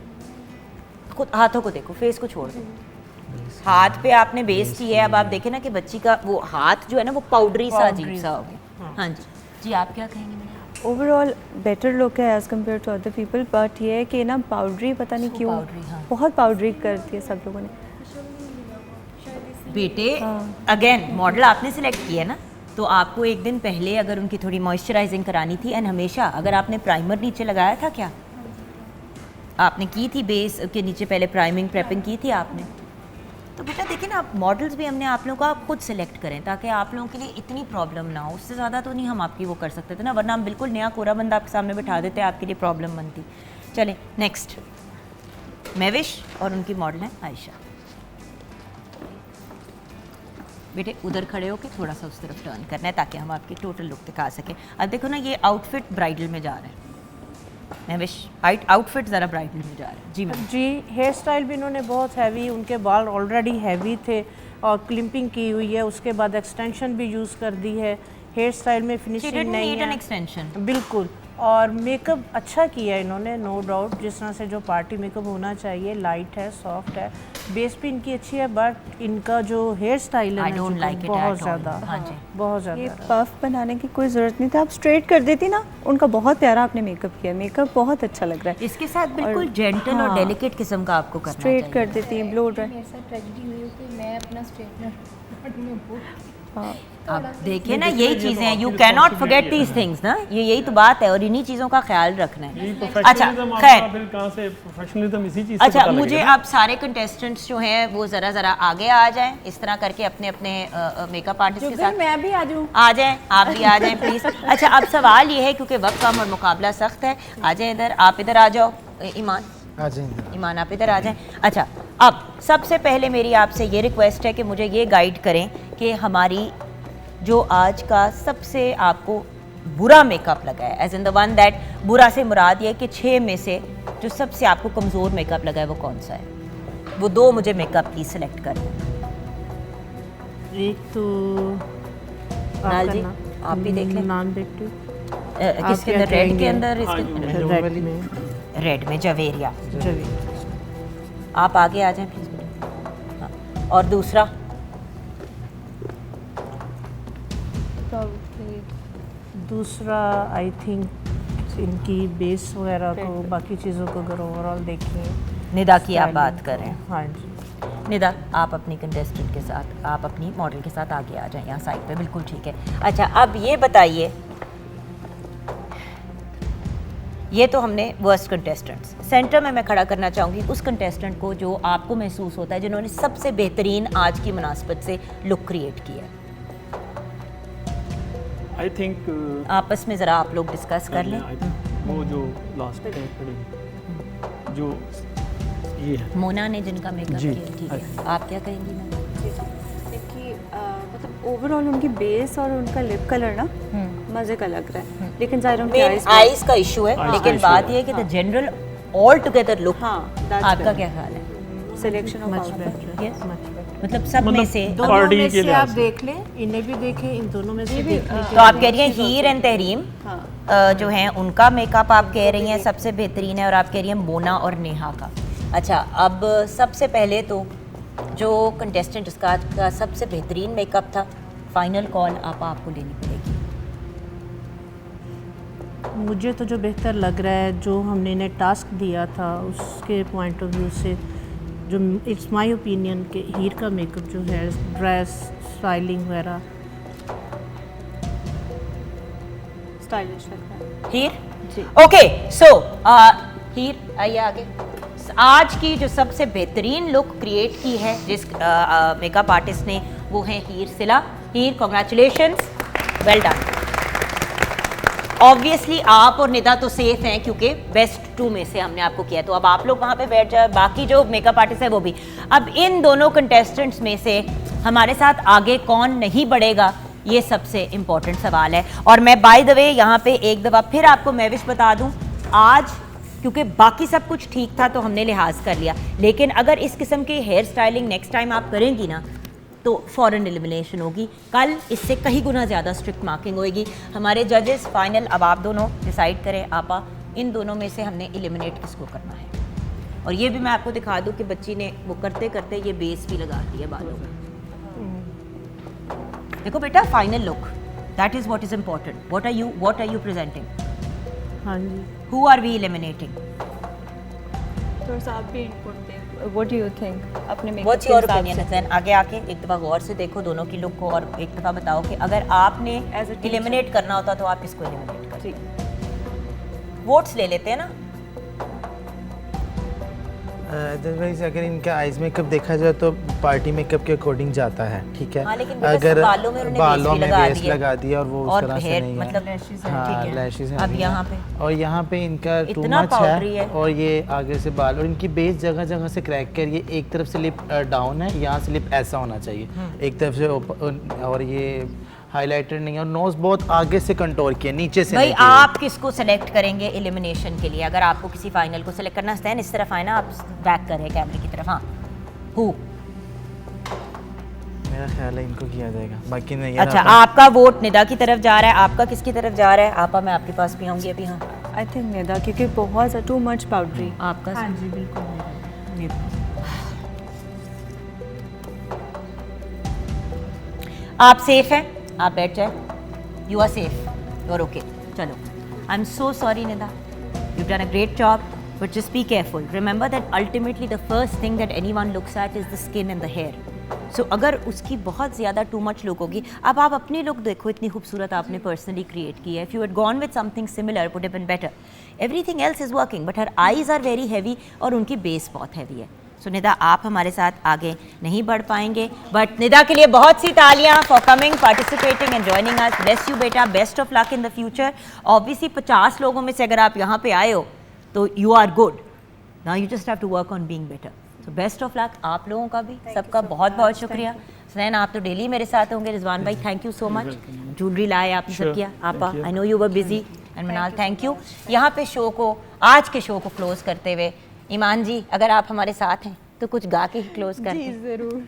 खुद हाथों को देखो, फेस को छोड़ दो, हाथ पे आपने बेस की है। अब आप देखें ना कि बच्ची का वो हाथ जो है ना वो पाउडरी सा अजीब सा हो गया। हाँ जी जी, आप क्या कहेंगे? ओवरऑल बेटर लुक है as compare to other people, but ये है कि ना पाउडरी पता नहीं क्यों बहुत पाउडरी करती है सब लोगों ने। बेटे अगेन मॉडल आपने सिलेक्ट किया ना, तो आपको एक दिन पहले अगर उनकी थोड़ी मॉइस्चराइजिंग करानी थी, एंड हमेशा अगर आपने प्राइमर नीचे लगाया था, क्या आपने की थी बेस के नीचे पहले प्राइमिंग प्रेपिंग की थी आपने? तो बेटा देखिए ना, आप मॉडल्स भी हमने आप लोगों को आप खुद सेलेक्ट करें ताकि आप लोगों के लिए इतनी प्रॉब्लम ना हो, उससे ज़्यादा तो नहीं हम आपकी वो कर सकते थे ना, वरना हम बिल्कुल नया कोरा बंदा आपके सामने बिठा देते, आपके लिए प्रॉब्लम बनती। चलें नेक्स्ट, महविश और उनकी मॉडल है आयशा। बेटे उधर खड़े होकर थोड़ा सा उस तरफ टर्न करना है ताकि हम आपकी टोटल लुक दिखा सकें। अब देखो ना, ये आउटफिट ब्राइडल में जा रहा है, महविश आउटफिट ज़रा ब्राइडल में जा रहा है। जी मैम जी, हेयर स्टाइल भी इन्होंने बहुत हैवी, उनके बाल ऑलरेडी हैवी थे और क्लिपिंग की हुई है, उसके बाद एक्सटेंशन भी यूज़ कर दी है, हेयर स्टाइल में फिनिशिंग नहीं है एक्सटेंशन बिल्कुल, और मेकअप अच्छा किया इन्होंने, नो डाउट, जिस तरह से जो पार्टी मेकअप होना चाहिए, लाइट है, सॉफ्ट है, बेस भी इनकी अच्छी है, बट इनका जो हेयर स्टाइल है बहुत ज़्यादा, बहुत ज़्यादा ये पफ बनाने की कोई ज़रूरत नहीं था, आप स्ट्रेट कर देती ना। उनका बहुत प्यारा आपने मेकअप किया, मेकअप बहुत अच्छा लग रहा है, इसके साथ बिल्कुल जेंटल और डेलिकेट किस्म का आपको करना चाहिए। स्ट्रेट कर देती है, ब्लो ड्राई। मेरे साथ ट्रेजेडी हुई कि मैं अपना स्ट्रेटनर अब देखिए ना, यही चीज़ें हैं, you can not forget these things ना, ये यही तो बात है, और इन्हीं चीज़ों का ख्याल रखना है। अच्छा खैर, कहाँ से प्रोफेशनलिज्म इसी चीज़ अच्छा मुझे अब सारे कंटेस्टेंट्स जो हैं वो ज़रा आगे आ जाएं, इस तरह करके अपने अपने मेकअप आर्टिस्ट के साथ। मैं भी आ जाऊँ? आ जाएं, आप भी आ जाएं प्लीज़। अच्छा अब सवाल ये है, क्योंकि वक्त कम और मुकाबला सख्त है, आ जाए इधर, आप इधर आ जाओ, ईमान आप इधर आ जाएं। अच्छा अब सबसे पहले मेरी आपसे ये रिक्वेस्ट है कि मुझे ये गाइड करें कि हमारी जो आज का सबसे आपको बुरा मेकअप लगा है, as in the one that, बुरा से मुराद ये कि 6 में से जो सबसे आपको कमज़ोर मेकअप लगा है वो कौन सा है? वो 2 मुझे मेकअप प्लीज सेलेक्ट कर दें। एक तो नाल जी आप भी देख लें, नान बेटी किसके अंदर? रेड के अंदर, इसके रेड में जवेरिया। आप आगे आ जाएं प्लीज। हाँ, और दूसरा दूसरा आई थिंक इनकी बेस वगैरह को, बाकी चीज़ों को अगर ओवरऑल देखें, निदा की आप बात कर रहे हैं। हाँ जी निदा, आप अपनी कंटेस्टेंट के साथ, आप अपनी मॉडल के साथ आगे आ जाएं यहाँ साइड पे, बिल्कुल ठीक है। अच्छा अब ये बताइए, ये तो हमने वर्स्ट कंटेस्टेंट्स, सेंटर में मैं खड़ा करना चाहूँगी उस कंटेस्टेंट को जो आपको महसूस होता है जिन्होंने सबसे बेहतरीन आज की मुनासबत से लुक क्रिएट किया है। आई थिंक आपस में ज़रा आप लोग डिस्कस कर लें। वो जो लास्ट पे खड़ी जो ये है मोना ने जिनका मेकअप किया, ठीक है, आप क्या कहेंगी मैम? देखिए मतलब ओवरऑल उनकी बेस और उनका लिप कलर ना मज़े का लग रहा है, लेकिन ज़ाहिर उनकी आईज का इशू है, लेकिन बात ये है कि the general all together look, आपका क्या ख्याल है? सिलेक्शन ऑफ मच बेटर, मतलब सब में से दोनों पार्टी में के से लिहाज आप से। देख लें, इन्हें भी देखें, इन दोनों में से देखने के तो आप कह रही हैं हीर एंड तहरीम जो हैं उनका मेकअप आप कह रही हैं सबसे बेहतरीन है, और आप कह रही हैं मोना और नेहा का। अच्छा, अब सबसे पहले तो जो कंटेस्टेंट उसका आज का सबसे बेहतरीन मेकअप था, फाइनल कॉल आपको लेनी पड़ेगी। मुझे तो जो बेहतर लग रहा है, जो हमने इन्हें टास्क दिया था उसके पॉइंट ऑफ व्यू से, जो इट्स माय ओपिनियन कि हीर का मेकअप जो है, ड्रेस स्टाइलिंग वगैरह स्टाइलिश लगता है। हीर ओके, सो हीर आइए आगे। आज की जो सबसे बेहतरीन लुक क्रिएट की है जिस मेकअप आर्टिस्ट ने, वो है हीर सिला। हीर, कॉन्ग्रेचुलेशंस, वेल डन। ऑब्वियसली आप और निदा तो सेफ हैं क्योंकि बेस्ट 2 में से हमने आपको किया, तो अब आप लोग वहाँ पे बैठ जाए, बाकी जो मेकअप आर्टिस्ट है वो भी। अब इन दोनों कंटेस्टेंट्स में से हमारे साथ आगे कौन नहीं बढ़ेगा, ये सबसे इम्पोर्टेंट सवाल है। और मैं बाय द वे यहाँ पे एक दफ़ा फिर आपको मैविश बता दूँ, आज क्योंकि बाकी सब कुछ ठीक था तो हमने लिहाज कर लिया, लेकिन अगर इस किस्म की हेयर स्टाइलिंग नेक्स्ट टाइम आप करेंगी ना तो फ़ौरन एलिमिनेशन होगी। कल इससे कहीं गुना ज़्यादा स्ट्रिक्ट मार्किंग होगी। हमारे जजेस फाइनल अब आप दोनों डिसाइड करें, आपा इन दोनों में से हमने एलिमिनेट किसको करना है। और ये भी मैं आपको दिखा दूं कि बच्ची ने वो करते करते ये बेस भी लगा दिया बालों में। देखो बेटा, final look, that is what is important. What are you presenting? हाँ जी। Who are we eliminating? तो आप भी इनपुट दें, व्हाट डू यू थिंक अपने मेकअप व्हाट्स के योर हिसाब ओपिनियन? से? हसन, आगे आके एक दफ़ा गौर से देखो दोनों की लुक को और एक दफ़ा बताओ कि अगर आपने As a teacher. एलिमिनेट करना होता तो आप किसको एलिमिनेट करते? ठीक। वोट्स ले लेते हैं ना। अदरवाइज अगर इनका आइज मेकअप देखा जाए तो पार्टी मेकअप के अकॉर्डिंग जाता है, ठीक है। हाँ, लेकिन बेटा अगर बालों में उन्होंने बालों बेस भी में लगा बेस दिया। लगा दिया और वो उस और तरह से hair, नहीं मतलब है। lashes हैं, हाँ, ठीक है। लैशेस हैं अब नहीं यहाँ है। पे और यहाँ पे इनका टू इतना मच powdery है। और ये आगे से बाल और इनकी बेस जगह जगह से क्रैक कर, ये एक तरफ से लिप डाउन है, यहाँ से लिप ऐसा होना चाहिए, एक तरफ से और ये हाइलाइटर नहीं है, और नोज बहुत आगे से कंटोर किया, नीचे से भाई नहीं किया। आप किसको सेलेक्ट करेंगे एलिमिनेशन के लिए? अगर आपको किसी फाइनल को सेलेक्ट करना है, इस तरफ आए ना, आप बैक करें कैमरे की तरफ। हाँ, हु? मेरा ख्याल है इनको किया जाएगा, बाकी नहीं। अच्छा, आपका वोट निदा की तरफ जा रहा है, आपका किसकी तरफ जा रहा है? आपा, मैं आपके पास भी आऊँगी अभी। हाँ, आई थिंक निदा, क्योंकि बहुत टू मच पाउडरी। आपका? हाँ जी, बिल्कुल। आप सेफ हैं, आप बैठ जाए। You are safe, you are okay. चलो, I am so sorry Nida, you done a great job, but just be careful. Remember that ultimately the first thing that anyone looks at is the skin and the hair. So अगर उसकी बहुत ज़्यादा too much look होगी, अब आप अपनी look देखो, इतनी खूबसूरत आपने पर्सनली क्रिएट की है। If you had gone with something similar would have been better. Everything else is working, but her eyes are very heavy और उनकी बेस बहुत हैवी है। सो निदा, आप हमारे साथ आगे नहीं बढ़ पाएंगे, बट निदा के लिए बहुत सी तालियां for coming, participating and joining us. Bless you बेटा, best of luck in the future. Obviously 50 लोगों में से अगर आप यहाँ पे आए हो तो you are good, now you just have to work on being better. So best of luck आप लोगों का भी, सबका बहुत बहुत शुक्रिया। सनैन, आप तो डेली मेरे साथ होंगे। रिजवान भाई, thank you so much, jewellery लाए आपने सब किया। आपा, I know you were busy, and मनाल, थैंक यू। यहाँ पे शो को, आज के शो को क्लोज करते हुए ईमान जी, अगर आप हमारे साथ हैं तो कुछ गा के ही क्लोज कर जी ज़रूर।